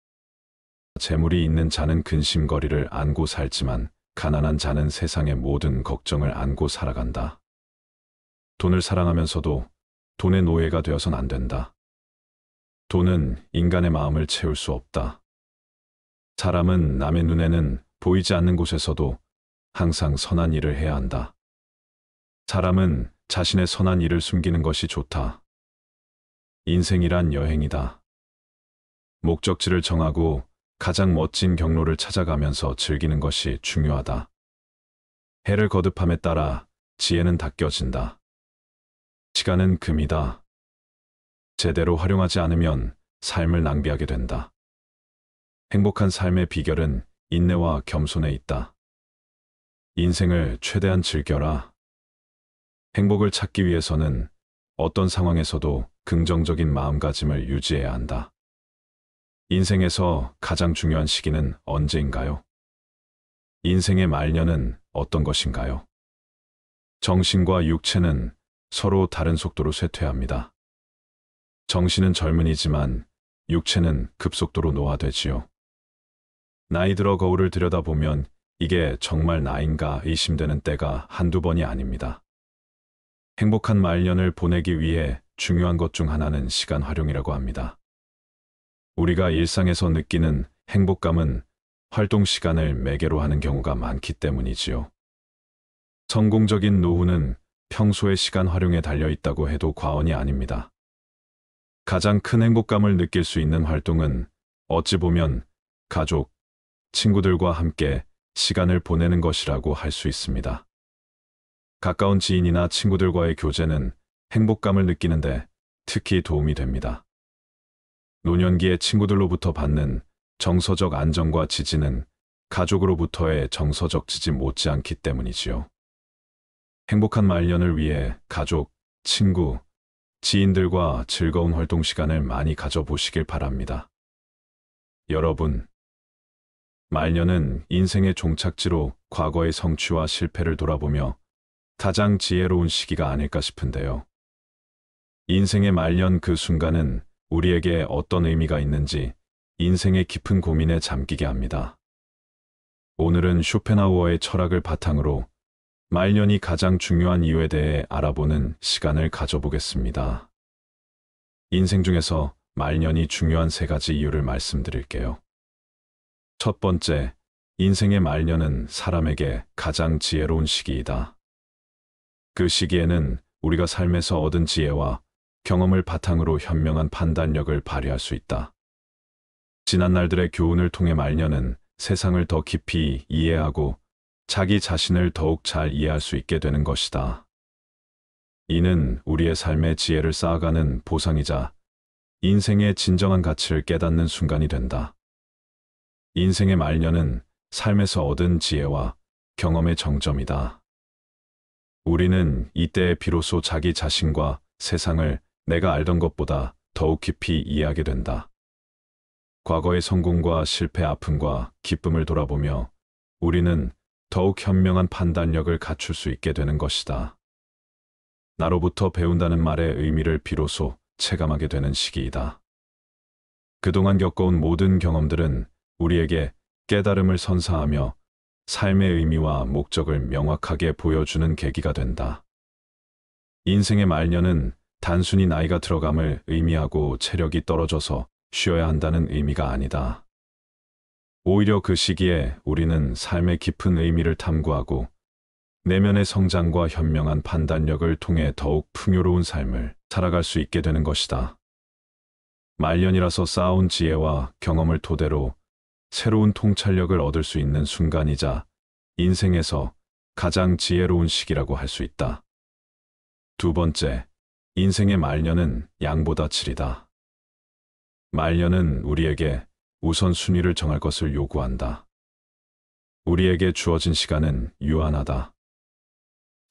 재물이 있는 자는 근심거리를 안고 살지만 가난한 자는 세상의 모든 걱정을 안고 살아간다. 돈을 사랑하면서도 돈의 노예가 되어선 안 된다. 돈은 인간의 마음을 채울 수 없다. 사람은 남의 눈에는 보이지 않는 곳에서도 항상 선한 일을 해야 한다. 사람은 자신의 선한 일을 숨기는 것이 좋다. 인생이란 여행이다. 목적지를 정하고 가장 멋진 경로를 찾아가면서 즐기는 것이 중요하다. 해를 거듭함에 따라 지혜는 닦여진다. 시간은 금이다. 제대로 활용하지 않으면 삶을 낭비하게 된다. 행복한 삶의 비결은 인내와 겸손에 있다. 인생을 최대한 즐겨라. 행복을 찾기 위해서는 어떤 상황에서도 긍정적인 마음가짐을 유지해야 한다. 인생에서 가장 중요한 시기는 언제인가요? 인생의 말년은 어떤 것인가요? 정신과 육체는 서로 다른 속도로 쇠퇴합니다. 정신은 젊은이지만 육체는 급속도로 노화되지요. 나이 들어 거울을 들여다보면 이게 정말 나인가 의심되는 때가 한두 번이 아닙니다. 행복한 말년을 보내기 위해 중요한 것 중 하나는 시간 활용이라고 합니다. 우리가 일상에서 느끼는 행복감은 활동 시간을 매개로 하는 경우가 많기 때문이지요. 성공적인 노후는 평소의 시간 활용에 달려 있다고 해도 과언이 아닙니다. 가장 큰 행복감을 느낄 수 있는 활동은 어찌 보면 가족, 친구들과 함께 시간을 보내는 것이라고 할 수 있습니다. 가까운 지인이나 친구들과의 교제는 행복감을 느끼는데 특히 도움이 됩니다. 노년기에 친구들로부터 받는 정서적 안정과 지지는 가족으로부터의 정서적 지지 못지않기 때문이지요. 행복한 말년을 위해 가족, 친구, 지인들과 즐거운 활동 시간을 많이 가져보시길 바랍니다. 여러분, 말년은 인생의 종착지로 과거의 성취와 실패를 돌아보며 가장 지혜로운 시기가 아닐까 싶은데요. 인생의 말년 그 순간은 우리에게 어떤 의미가 있는지 인생의 깊은 고민에 잠기게 합니다. 오늘은 쇼펜하우어의 철학을 바탕으로 말년이 가장 중요한 이유에 대해 알아보는 시간을 가져보겠습니다. 인생 중에서 말년이 중요한 3가지 이유를 말씀드릴게요. 첫 번째, 인생의 말년은 사람에게 가장 지혜로운 시기이다. 그 시기에는 우리가 삶에서 얻은 지혜와 경험을 바탕으로 현명한 판단력을 발휘할 수 있다. 지난 날들의 교훈을 통해 말년은 세상을 더 깊이 이해하고 자기 자신을 더욱 잘 이해할 수 있게 되는 것이다. 이는 우리의 삶의 지혜를 쌓아가는 보상이자 인생의 진정한 가치를 깨닫는 순간이 된다. 인생의 말년은 삶에서 얻은 지혜와 경험의 정점이다. 우리는 이때에 비로소 자기 자신과 세상을 내가 알던 것보다 더욱 깊이 이해하게 된다. 과거의 성공과 실패, 아픔과 기쁨을 돌아보며 우리는 더욱 현명한 판단력을 갖출 수 있게 되는 것이다. 나로부터 배운다는 말의 의미를 비로소 체감하게 되는 시기이다. 그동안 겪어온 모든 경험들은 우리에게 깨달음을 선사하며 삶의 의미와 목적을 명확하게 보여주는 계기가 된다. 인생의 말년은 단순히 나이가 들어감을 의미하고 체력이 떨어져서 쉬어야 한다는 의미가 아니다. 오히려 그 시기에 우리는 삶의 깊은 의미를 탐구하고 내면의 성장과 현명한 판단력을 통해 더욱 풍요로운 삶을 살아갈 수 있게 되는 것이다. 말년이라서 쌓아온 지혜와 경험을 토대로 새로운 통찰력을 얻을 수 있는 순간이자 인생에서 가장 지혜로운 시기라고 할 수 있다. 두 번째, 인생의 말년은 양보다 질이다. 말년은 우리에게 우선순위를 정할 것을 요구한다. 우리에게 주어진 시간은 유한하다.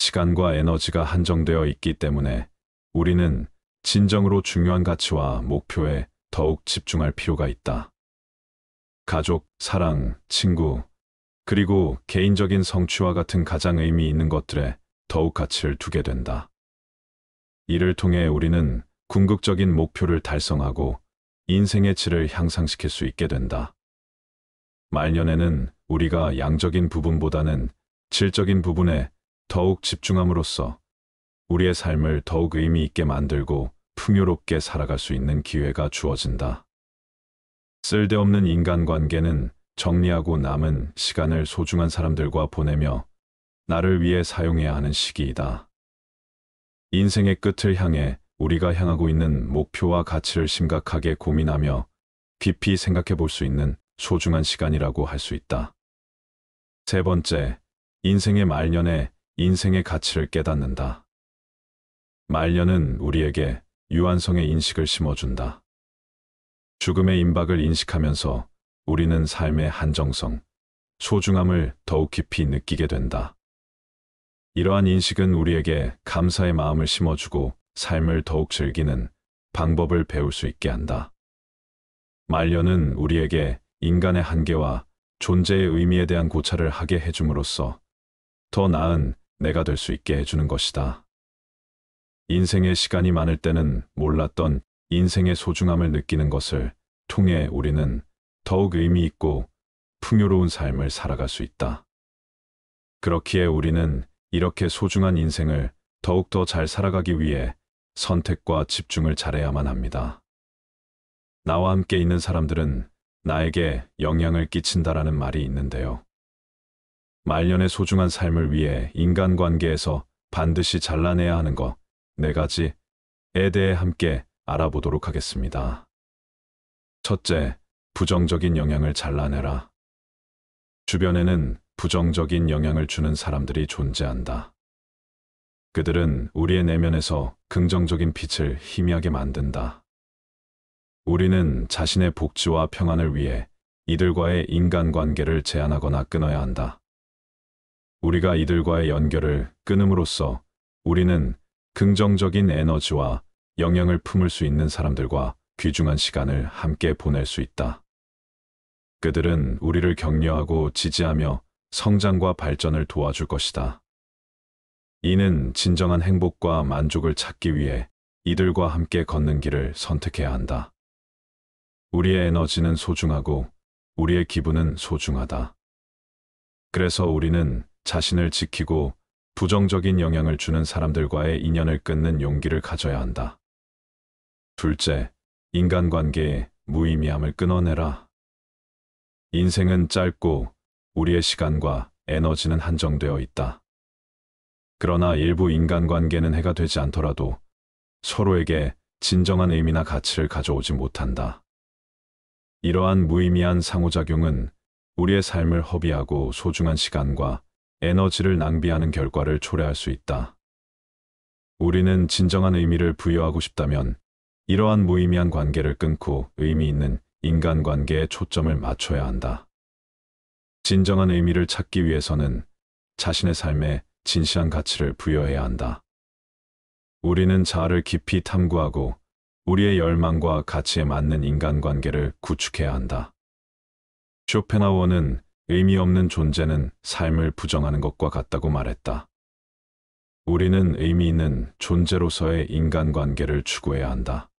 시간과 에너지가 한정되어 있기 때문에 우리는 진정으로 중요한 가치와 목표에 더욱 집중할 필요가 있다. 가족, 사랑, 친구, 그리고 개인적인 성취와 같은 가장 의미 있는 것들에 더욱 가치를 두게 된다. 이를 통해 우리는 궁극적인 목표를 달성하고 인생의 질을 향상시킬 수 있게 된다. 말년에는 우리가 양적인 부분보다는 질적인 부분에 더욱 집중함으로써 우리의 삶을 더욱 의미 있게 만들고 풍요롭게 살아갈 수 있는 기회가 주어진다. 쓸데없는 인간관계는 정리하고 남은 시간을 소중한 사람들과 보내며 나를 위해 사용해야 하는 시기이다. 인생의 끝을 향해 우리가 향하고 있는 목표와 가치를 심각하게 고민하며 깊이 생각해 볼 수 있는 소중한 시간이라고 할 수 있다. 세 번째, 인생의 말년에 인생의 가치를 깨닫는다. 말년은 우리에게 유한성의 인식을 심어준다. 죽음의 임박을 인식하면서 우리는 삶의 한정성, 소중함을 더욱 깊이 느끼게 된다. 이러한 인식은 우리에게 감사의 마음을 심어주고 삶을 더욱 즐기는 방법을 배울 수 있게 한다. 말년은 우리에게 인간의 한계와 존재의 의미에 대한 고찰을 하게 해줌으로써 더 나은 내가 될 수 있게 해주는 것이다. 인생의 시간이 많을 때는 몰랐던 인생의 소중함을 느끼는 것을 통해 우리는 더욱 의미 있고 풍요로운 삶을 살아갈 수 있다. 그렇기에 우리는 이렇게 소중한 인생을 더욱더 잘 살아가기 위해 선택과 집중을 잘해야만 합니다. 나와 함께 있는 사람들은 나에게 영향을 끼친다라는 말이 있는데요. 말년의 소중한 삶을 위해 인간관계에서 반드시 잘라내야 하는 것 4가지에 대해 함께 알아보도록 하겠습니다. 첫째, 부정적인 영향을 잘라내라. 주변에는 부정적인 영향을 주는 사람들이 존재한다. 그들은 우리의 내면에서 긍정적인 빛을 희미하게 만든다. 우리는 자신의 복지와 평안을 위해 이들과의 인간관계를 제한하거나 끊어야 한다. 우리가 이들과의 연결을 끊음으로써 우리는 긍정적인 에너지와 영향을 품을 수 있는 사람들과 귀중한 시간을 함께 보낼 수 있다. 그들은 우리를 격려하고 지지하며 성장과 발전을 도와줄 것이다. 이는 진정한 행복과 만족을 찾기 위해 이들과 함께 걷는 길을 선택해야 한다. 우리의 에너지는 소중하고 우리의 기분은 소중하다. 그래서 우리는 자신을 지키고 부정적인 영향을 주는 사람들과의 인연을 끊는 용기를 가져야 한다. 둘째, 인간관계의 무의미함을 끊어내라. 인생은 짧고 우리의 시간과 에너지는 한정되어 있다. 그러나 일부 인간관계는 해가 되지 않더라도 서로에게 진정한 의미나 가치를 가져오지 못한다. 이러한 무의미한 상호작용은 우리의 삶을 허비하고 소중한 시간과 에너지를 낭비하는 결과를 초래할 수 있다. 우리는 진정한 의미를 부여하고 싶다면 이러한 무의미한 관계를 끊고 의미 있는 인간관계에 초점을 맞춰야 한다. 진정한 의미를 찾기 위해서는 자신의 삶에 진실한 가치를 부여해야 한다. 우리는 자아를 깊이 탐구하고 우리의 열망과 가치에 맞는 인간관계를 구축해야 한다. 쇼펜하우어는 의미 없는 존재는 삶을 부정하는 것과 같다고 말했다. 우리는 의미 있는 존재로서의 인간관계를 추구해야 한다.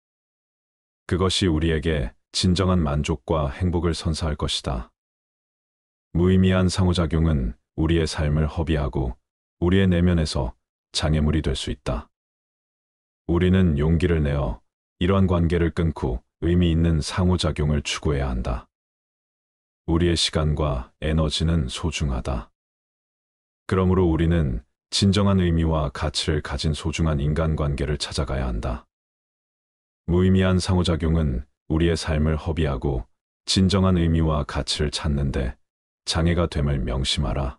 그것이 우리에게 진정한 만족과 행복을 선사할 것이다. 무의미한 상호작용은 우리의 삶을 허비하고 우리의 내면에서 장애물이 될 수 있다. 우리는 용기를 내어 이러한 관계를 끊고 의미 있는 상호작용을 추구해야 한다. 우리의 시간과 에너지는 소중하다. 그러므로 우리는 진정한 의미와 가치를 가진 소중한 인간관계를 찾아가야 한다. 무의미한 상호작용은 우리의 삶을 허비하고 진정한 의미와 가치를 찾는데 장애가 됨을 명심하라.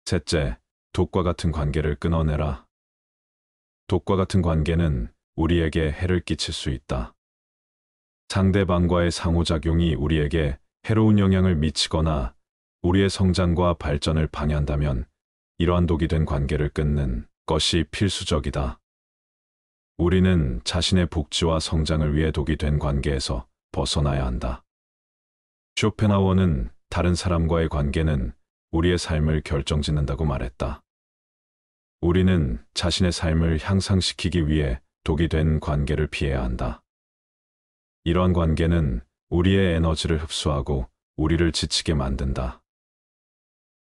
셋째, 독과 같은 관계를 끊어내라. 독과 같은 관계는 우리에게 해를 끼칠 수 있다. 상대방과의 상호작용이 우리에게 해로운 영향을 미치거나 우리의 성장과 발전을 방해한다면 이러한 독이 된 관계를 끊는 것이 필수적이다. 우리는 자신의 복지와 성장을 위해 독이 된 관계에서 벗어나야 한다. 쇼펜하우어는 다른 사람과의 관계는 우리의 삶을 결정짓는다고 말했다. 우리는 자신의 삶을 향상시키기 위해 독이 된 관계를 피해야 한다. 이러한 관계는 우리의 에너지를 흡수하고 우리를 지치게 만든다.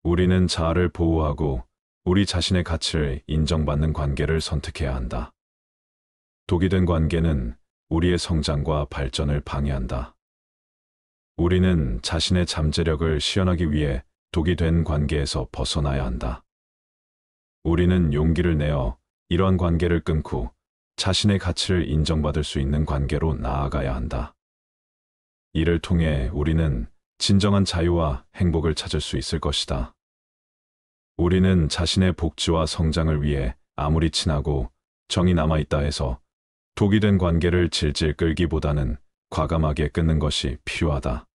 우리는 자아를 보호하고 우리 자신의 가치를 인정받는 관계를 선택해야 한다. 독이 된 관계는 우리의 성장과 발전을 방해한다. 우리는 자신의 잠재력을 시연하기 위해 독이 된 관계에서 벗어나야 한다. 우리는 용기를 내어 이러한 관계를 끊고 자신의 가치를 인정받을 수 있는 관계로 나아가야 한다. 이를 통해 우리는 진정한 자유와 행복을 찾을 수 있을 것이다. 우리는 자신의 복지와 성장을 위해 아무리 친하고 정이 남아있다 해서 독이 된 관계를 질질 끌기보다는 과감하게 끊는 것이 필요하다.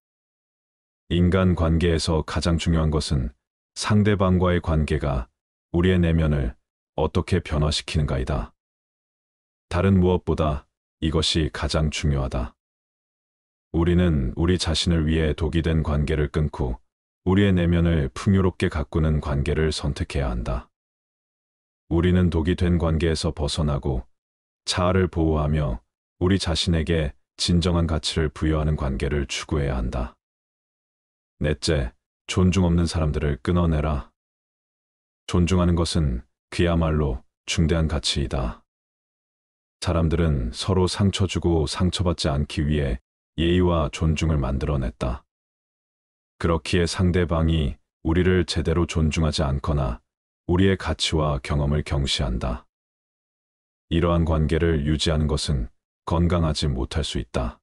인간 관계에서 가장 중요한 것은 상대방과의 관계가 우리의 내면을 어떻게 변화시키는가이다. 다른 무엇보다 이것이 가장 중요하다. 우리는 우리 자신을 위해 독이 된 관계를 끊고 우리의 내면을 풍요롭게 가꾸는 관계를 선택해야 한다. 우리는 독이 된 관계에서 벗어나고 자아를 보호하며 우리 자신에게 진정한 가치를 부여하는 관계를 추구해야 한다. 넷째, 존중 없는 사람들을 끊어내라. 존중하는 것은 그야말로 중대한 가치이다. 사람들은 서로 상처 주고 상처받지 않기 위해 예의와 존중을 만들어냈다. 그렇기에 상대방이 우리를 제대로 존중하지 않거나 우리의 가치와 경험을 경시한다. 이러한 관계를 유지하는 것은 건강하지 못할 수 있다.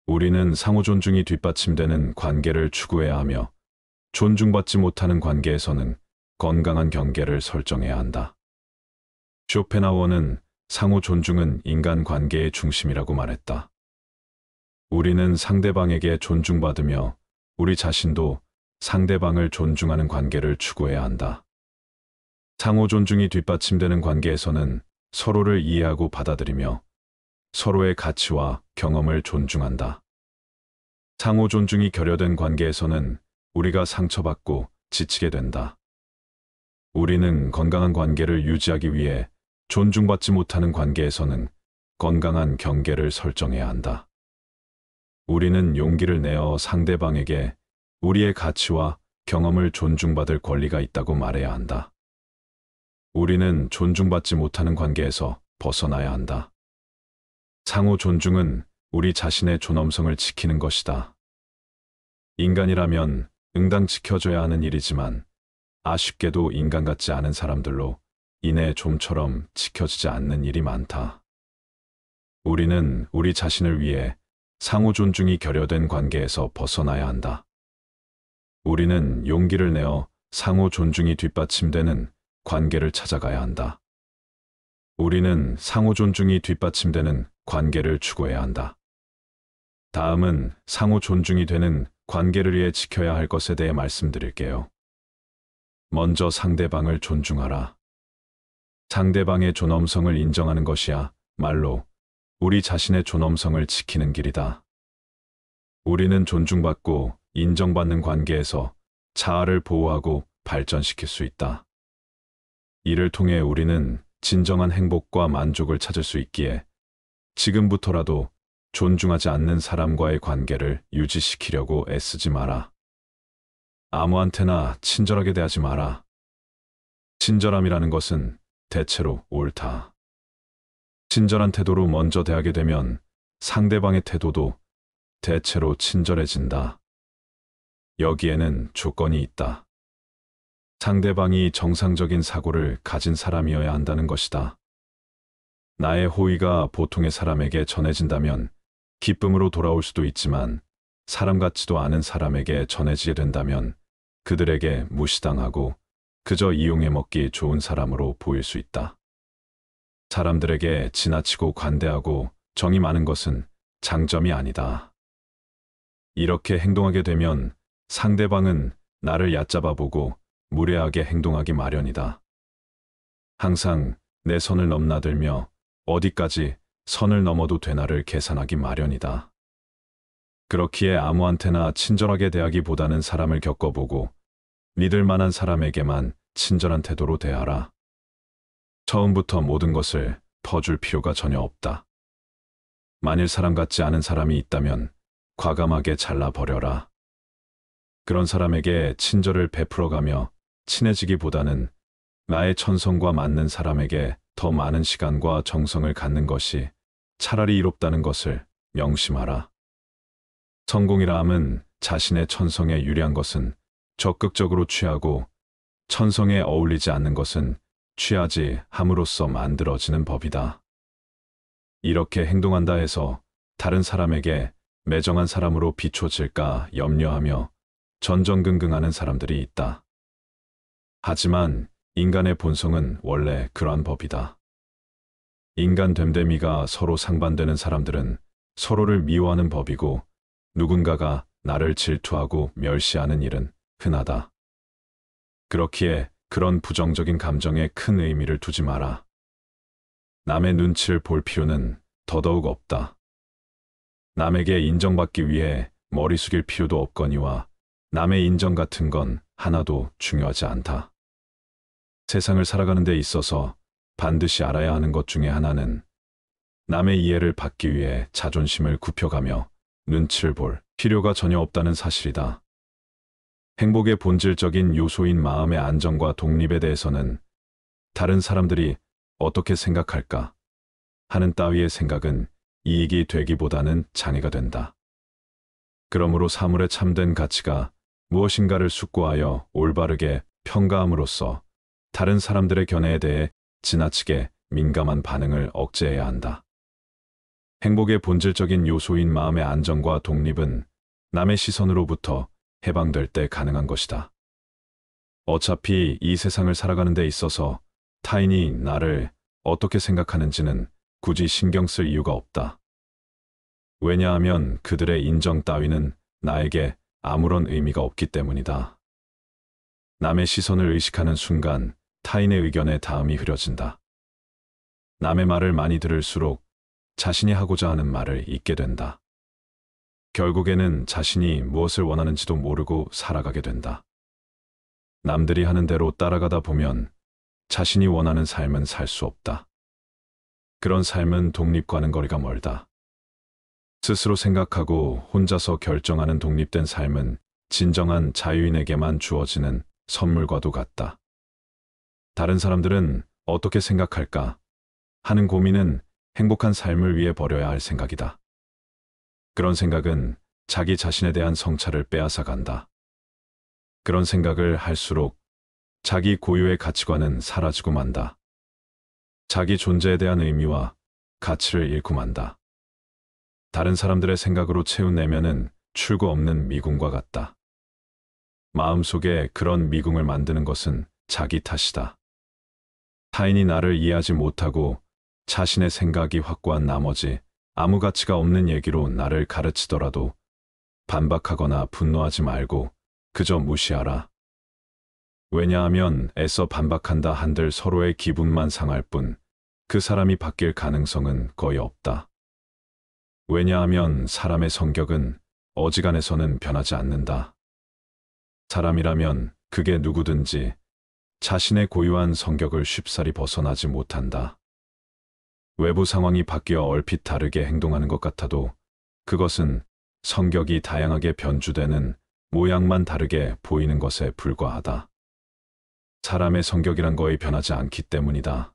우리는 상호 존중이 뒷받침되는 관계를 추구해야 하며 존중받지 못하는 관계에서는 건강한 경계를 설정해야 한다. 쇼펜하우어는 상호 존중은 인간 관계의 중심이라고 말했다. 우리는 상대방에게 존중받으며 우리 자신도 상대방을 존중하는 관계를 추구해야 한다. 상호 존중이 뒷받침되는 관계에서는 서로를 이해하고 받아들이며 서로의 가치와 경험을 존중한다. 상호 존중이 결여된 관계에서는 우리가 상처받고 지치게 된다. 우리는 건강한 관계를 유지하기 위해 존중받지 못하는 관계에서는 건강한 경계를 설정해야 한다. 우리는 용기를 내어 상대방에게 우리의 가치와 경험을 존중받을 권리가 있다고 말해야 한다. 우리는 존중받지 못하는 관계에서 벗어나야 한다. 상호 존중은 우리 자신의 존엄성을 지키는 것이다. 인간이라면 응당 지켜줘야 하는 일이지만 아쉽게도 인간 같지 않은 사람들로 인해 좀처럼 지켜지지 않는 일이 많다. 우리는 우리 자신을 위해 상호 존중이 결여된 관계에서 벗어나야 한다. 우리는 용기를 내어 상호 존중이 뒷받침되는 관계를 찾아가야 한다. 우리는 상호 존중이 뒷받침되는 관계를 추구해야 한다. 다음은 상호 존중이 되는 관계를 위해 지켜야 할 것에 대해 말씀드릴게요. 먼저 상대방을 존중하라. 상대방의 존엄성을 인정하는 것이야 말로 우리 자신의 존엄성을 지키는 길이다. 우리는 존중받고 인정받는 관계에서 자아를 보호하고 발전시킬 수 있다. 이를 통해 우리는 진정한 행복과 만족을 찾을 수 있기에 지금부터라도 존중하지 않는 사람과의 관계를 유지시키려고 애쓰지 마라. 아무한테나 친절하게 대하지 마라. 친절함이라는 것은 대체로 옳다. 친절한 태도로 먼저 대하게 되면 상대방의 태도도 대체로 친절해진다. 여기에는 조건이 있다. 상대방이 정상적인 사고를 가진 사람이어야 한다는 것이다. 나의 호의가 보통의 사람에게 전해진다면 기쁨으로 돌아올 수도 있지만 사람 같지도 않은 사람에게 전해지게 된다면 그들에게 무시당하고 그저 이용해 먹기 좋은 사람으로 보일 수 있다. 사람들에게 지나치고 관대하고 정이 많은 것은 장점이 아니다. 이렇게 행동하게 되면 상대방은 나를 얕잡아 보고 무례하게 행동하기 마련이다. 항상 내 선을 넘나들며 어디까지 선을 넘어도 되나를 계산하기 마련이다. 그렇기에 아무한테나 친절하게 대하기보다는 사람을 겪어보고 믿을 만한 사람에게만 친절한 태도로 대하라. 처음부터 모든 것을 퍼줄 필요가 전혀 없다. 만일 사람 같지 않은 사람이 있다면 과감하게 잘라버려라. 그런 사람에게 친절을 베풀어가며 친해지기보다는 나의 천성과 맞는 사람에게 더 많은 시간과 정성을 갖는 것이 차라리 이롭다는 것을 명심하라. 성공이라 함은 자신의 천성에 유리한 것은 적극적으로 취하고 천성에 어울리지 않는 것은 취하지 함으로써 만들어지는 법이다. 이렇게 행동한다 해서 다른 사람에게 매정한 사람으로 비춰질까 염려하며 전전긍긍하는 사람들이 있다. 하지만 인간의 본성은 원래 그러한 법이다. 인간 됨됨이가 서로 상반되는 사람들은 서로를 미워하는 법이고 누군가가 나를 질투하고 멸시하는 일은 흔하다. 그렇기에 그런 부정적인 감정에 큰 의미를 두지 마라. 남의 눈치를 볼 필요는 더더욱 없다. 남에게 인정받기 위해 머리 숙일 필요도 없거니와 남의 인정 같은 건 하나도 중요하지 않다. 세상을 살아가는 데 있어서 반드시 알아야 하는 것 중에 하나는 남의 이해를 받기 위해 자존심을 굽혀가며 눈치를 볼 필요가 전혀 없다는 사실이다. 행복의 본질적인 요소인 마음의 안정과 독립에 대해서는 다른 사람들이 어떻게 생각할까 하는 따위의 생각은 이익이 되기보다는 장애가 된다. 그러므로 사물의 참된 가치가 무엇인가를 숙고하여 올바르게 평가함으로써 다른 사람들의 견해에 대해 지나치게 민감한 반응을 억제해야 한다. 행복의 본질적인 요소인 마음의 안정과 독립은 남의 시선으로부터 해방될 때 가능한 것이다. 어차피 이 세상을 살아가는 데 있어서 타인이 나를 어떻게 생각하는지는 굳이 신경 쓸 이유가 없다. 왜냐하면 그들의 인정 따위는 나에게 아무런 의미가 없기 때문이다. 남의 시선을 의식하는 순간 타인의 의견에 다음이 흐려진다. 남의 말을 많이 들을수록 자신이 하고자 하는 말을 잊게 된다. 결국에는 자신이 무엇을 원하는지도 모르고 살아가게 된다. 남들이 하는 대로 따라가다 보면 자신이 원하는 삶은 살 수 없다. 그런 삶은 독립과는 거리가 멀다. 스스로 생각하고 혼자서 결정하는 독립된 삶은 진정한 자유인에게만 주어지는 선물과도 같다. 다른 사람들은 어떻게 생각할까 하는 고민은 행복한 삶을 위해 버려야 할 생각이다. 그런 생각은 자기 자신에 대한 성찰을 빼앗아 간다. 그런 생각을 할수록 자기 고유의 가치관은 사라지고 만다. 자기 존재에 대한 의미와 가치를 잃고 만다. 다른 사람들의 생각으로 채운 내면은 출구 없는 미궁과 같다. 마음속에 그런 미궁을 만드는 것은 자기 탓이다. 타인이 나를 이해하지 못하고 자신의 생각이 확고한 나머지 아무 가치가 없는 얘기로 나를 가르치더라도 반박하거나 분노하지 말고 그저 무시하라. 왜냐하면 애써 반박한다 한들 서로의 기분만 상할 뿐 그 사람이 바뀔 가능성은 거의 없다. 왜냐하면 사람의 성격은 어지간해서는 변하지 않는다. 사람이라면 그게 누구든지 자신의 고유한 성격을 쉽사리 벗어나지 못한다. 외부 상황이 바뀌어 얼핏 다르게 행동하는 것 같아도 그것은 성격이 다양하게 변주되는 모양만 다르게 보이는 것에 불과하다. 사람의 성격이란 거의 변하지 않기 때문이다.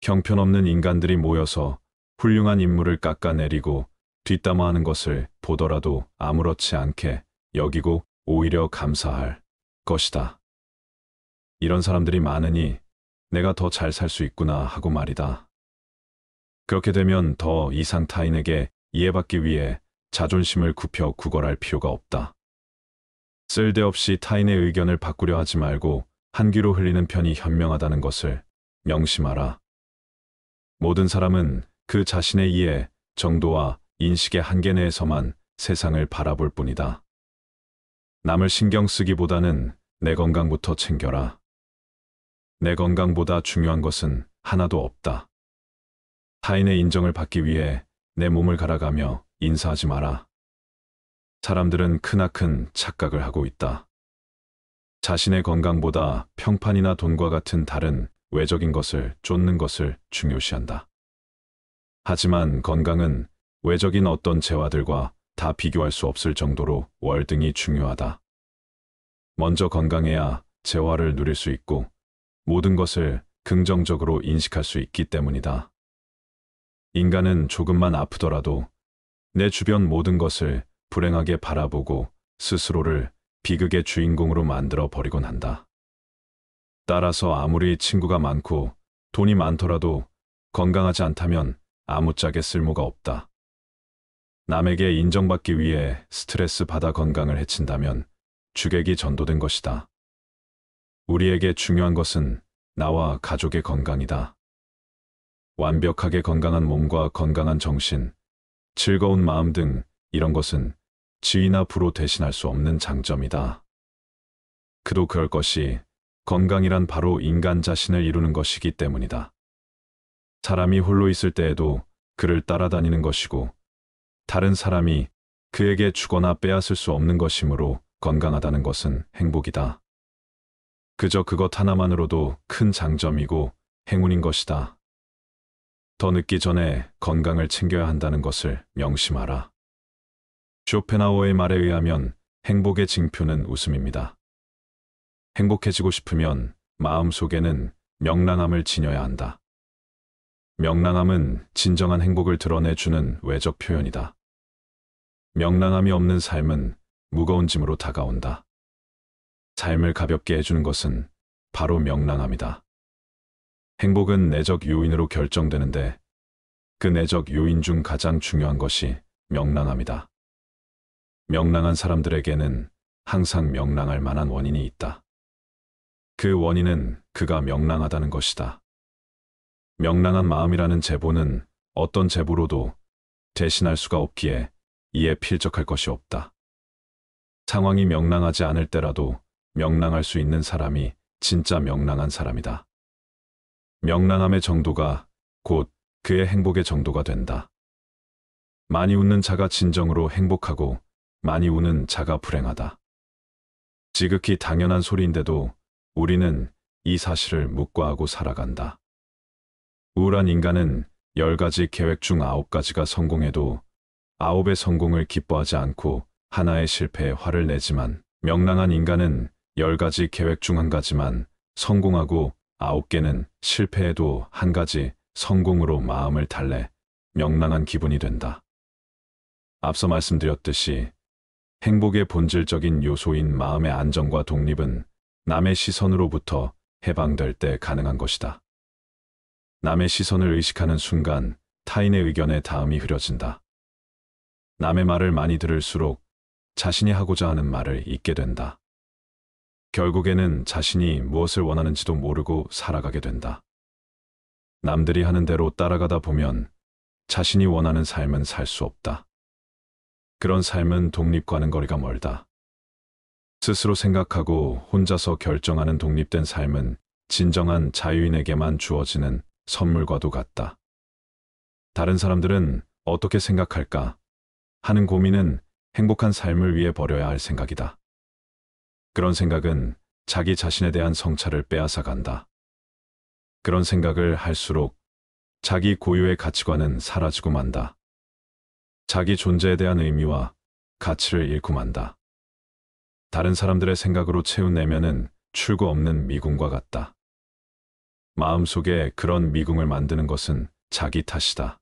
형편없는 인간들이 모여서 훌륭한 인물을 깎아내리고 뒷담화하는 것을 보더라도 아무렇지 않게 여기고 오히려 감사할 것이다. 이런 사람들이 많으니 내가 더 잘 살 수 있구나 하고 말이다. 그렇게 되면 더 이상 타인에게 이해받기 위해 자존심을 굽혀 구걸할 필요가 없다. 쓸데없이 타인의 의견을 바꾸려 하지 말고 한 귀로 흘리는 편이 현명하다는 것을 명심하라. 모든 사람은 그 자신의 이해, 정도와 인식의 한계 내에서만 세상을 바라볼 뿐이다. 남을 신경 쓰기보다는 내 건강부터 챙겨라. 내 건강보다 중요한 것은 하나도 없다. 타인의 인정을 받기 위해 내 몸을 갈아가며 인사하지 마라. 사람들은 크나큰 착각을 하고 있다. 자신의 건강보다 평판이나 돈과 같은 다른 외적인 것을 쫓는 것을 중요시한다. 하지만 건강은 외적인 어떤 재화들과 다 비교할 수 없을 정도로 월등히 중요하다. 먼저 건강해야 재화를 누릴 수 있고 모든 것을 긍정적으로 인식할 수 있기 때문이다. 인간은 조금만 아프더라도 내 주변 모든 것을 불행하게 바라보고 스스로를 비극의 주인공으로 만들어 버리곤 한다. 따라서 아무리 친구가 많고 돈이 많더라도 건강하지 않다면 아무짝에 쓸모가 없다. 남에게 인정받기 위해 스트레스 받아 건강을 해친다면 주객이 전도된 것이다. 우리에게 중요한 것은 나와 가족의 건강이다. 완벽하게 건강한 몸과 건강한 정신, 즐거운 마음 등 이런 것은 지위나 부로 대신할 수 없는 장점이다. 그도 그럴 것이 건강이란 바로 인간 자신을 이루는 것이기 때문이다. 사람이 홀로 있을 때에도 그를 따라다니는 것이고 다른 사람이 그에게 주거나 빼앗을 수 없는 것이므로 건강하다는 것은 행복이다. 그저 그것 하나만으로도 큰 장점이고 행운인 것이다. 더 늦기 전에 건강을 챙겨야 한다는 것을 명심하라. 쇼펜하우어의 말에 의하면 행복의 징표는 웃음입니다. 행복해지고 싶으면 마음속에는 명랑함을 지녀야 한다. 명랑함은 진정한 행복을 드러내주는 외적 표현이다. 명랑함이 없는 삶은 무거운 짐으로 다가온다. 삶을 가볍게 해주는 것은 바로 명랑함이다. 행복은 내적 요인으로 결정되는데 그 내적 요인 중 가장 중요한 것이 명랑함이다. 명랑한 사람들에게는 항상 명랑할 만한 원인이 있다. 그 원인은 그가 명랑하다는 것이다. 명랑한 마음이라는 제보는 어떤 제보로도 대신할 수가 없기에 이에 필적할 것이 없다. 상황이 명랑하지 않을 때라도 명랑할 수 있는 사람이 진짜 명랑한 사람이다. 명랑함의 정도가 곧 그의 행복의 정도가 된다. 많이 웃는 자가 진정으로 행복하고 많이 우는 자가 불행하다. 지극히 당연한 소리인데도 우리는 이 사실을 묵과하고 살아간다. 우울한 인간은 10가지 계획 중 9가지가 성공해도 9의 성공을 기뻐하지 않고 하나의 실패에 화를 내지만, 명랑한 인간은 10가지 계획 중 1가지만 성공하고 9개는 실패해도 1가지 성공으로 마음을 달래 명랑한 기분이 된다. 앞서 말씀드렸듯이 행복의 본질적인 요소인 마음의 안정과 독립은 남의 시선으로부터 해방될 때 가능한 것이다. 남의 시선을 의식하는 순간 타인의 의견에 다음이 흐려진다. 남의 말을 많이 들을수록 자신이 하고자 하는 말을 잊게 된다. 결국에는 자신이 무엇을 원하는지도 모르고 살아가게 된다. 남들이 하는 대로 따라가다 보면 자신이 원하는 삶은 살 수 없다. 그런 삶은 독립과는 거리가 멀다. 스스로 생각하고 혼자서 결정하는 독립된 삶은 진정한 자유인에게만 주어지는 선물과도 같다. 다른 사람들은 어떻게 생각할까 하는 고민은 행복한 삶을 위해 버려야 할 생각이다. 그런 생각은 자기 자신에 대한 성찰을 빼앗아 간다. 그런 생각을 할수록 자기 고유의 가치관은 사라지고 만다. 자기 존재에 대한 의미와 가치를 잃고 만다. 다른 사람들의 생각으로 채운 내면은 출구 없는 미궁과 같다. 마음속에 그런 미궁을 만드는 것은 자기 탓이다.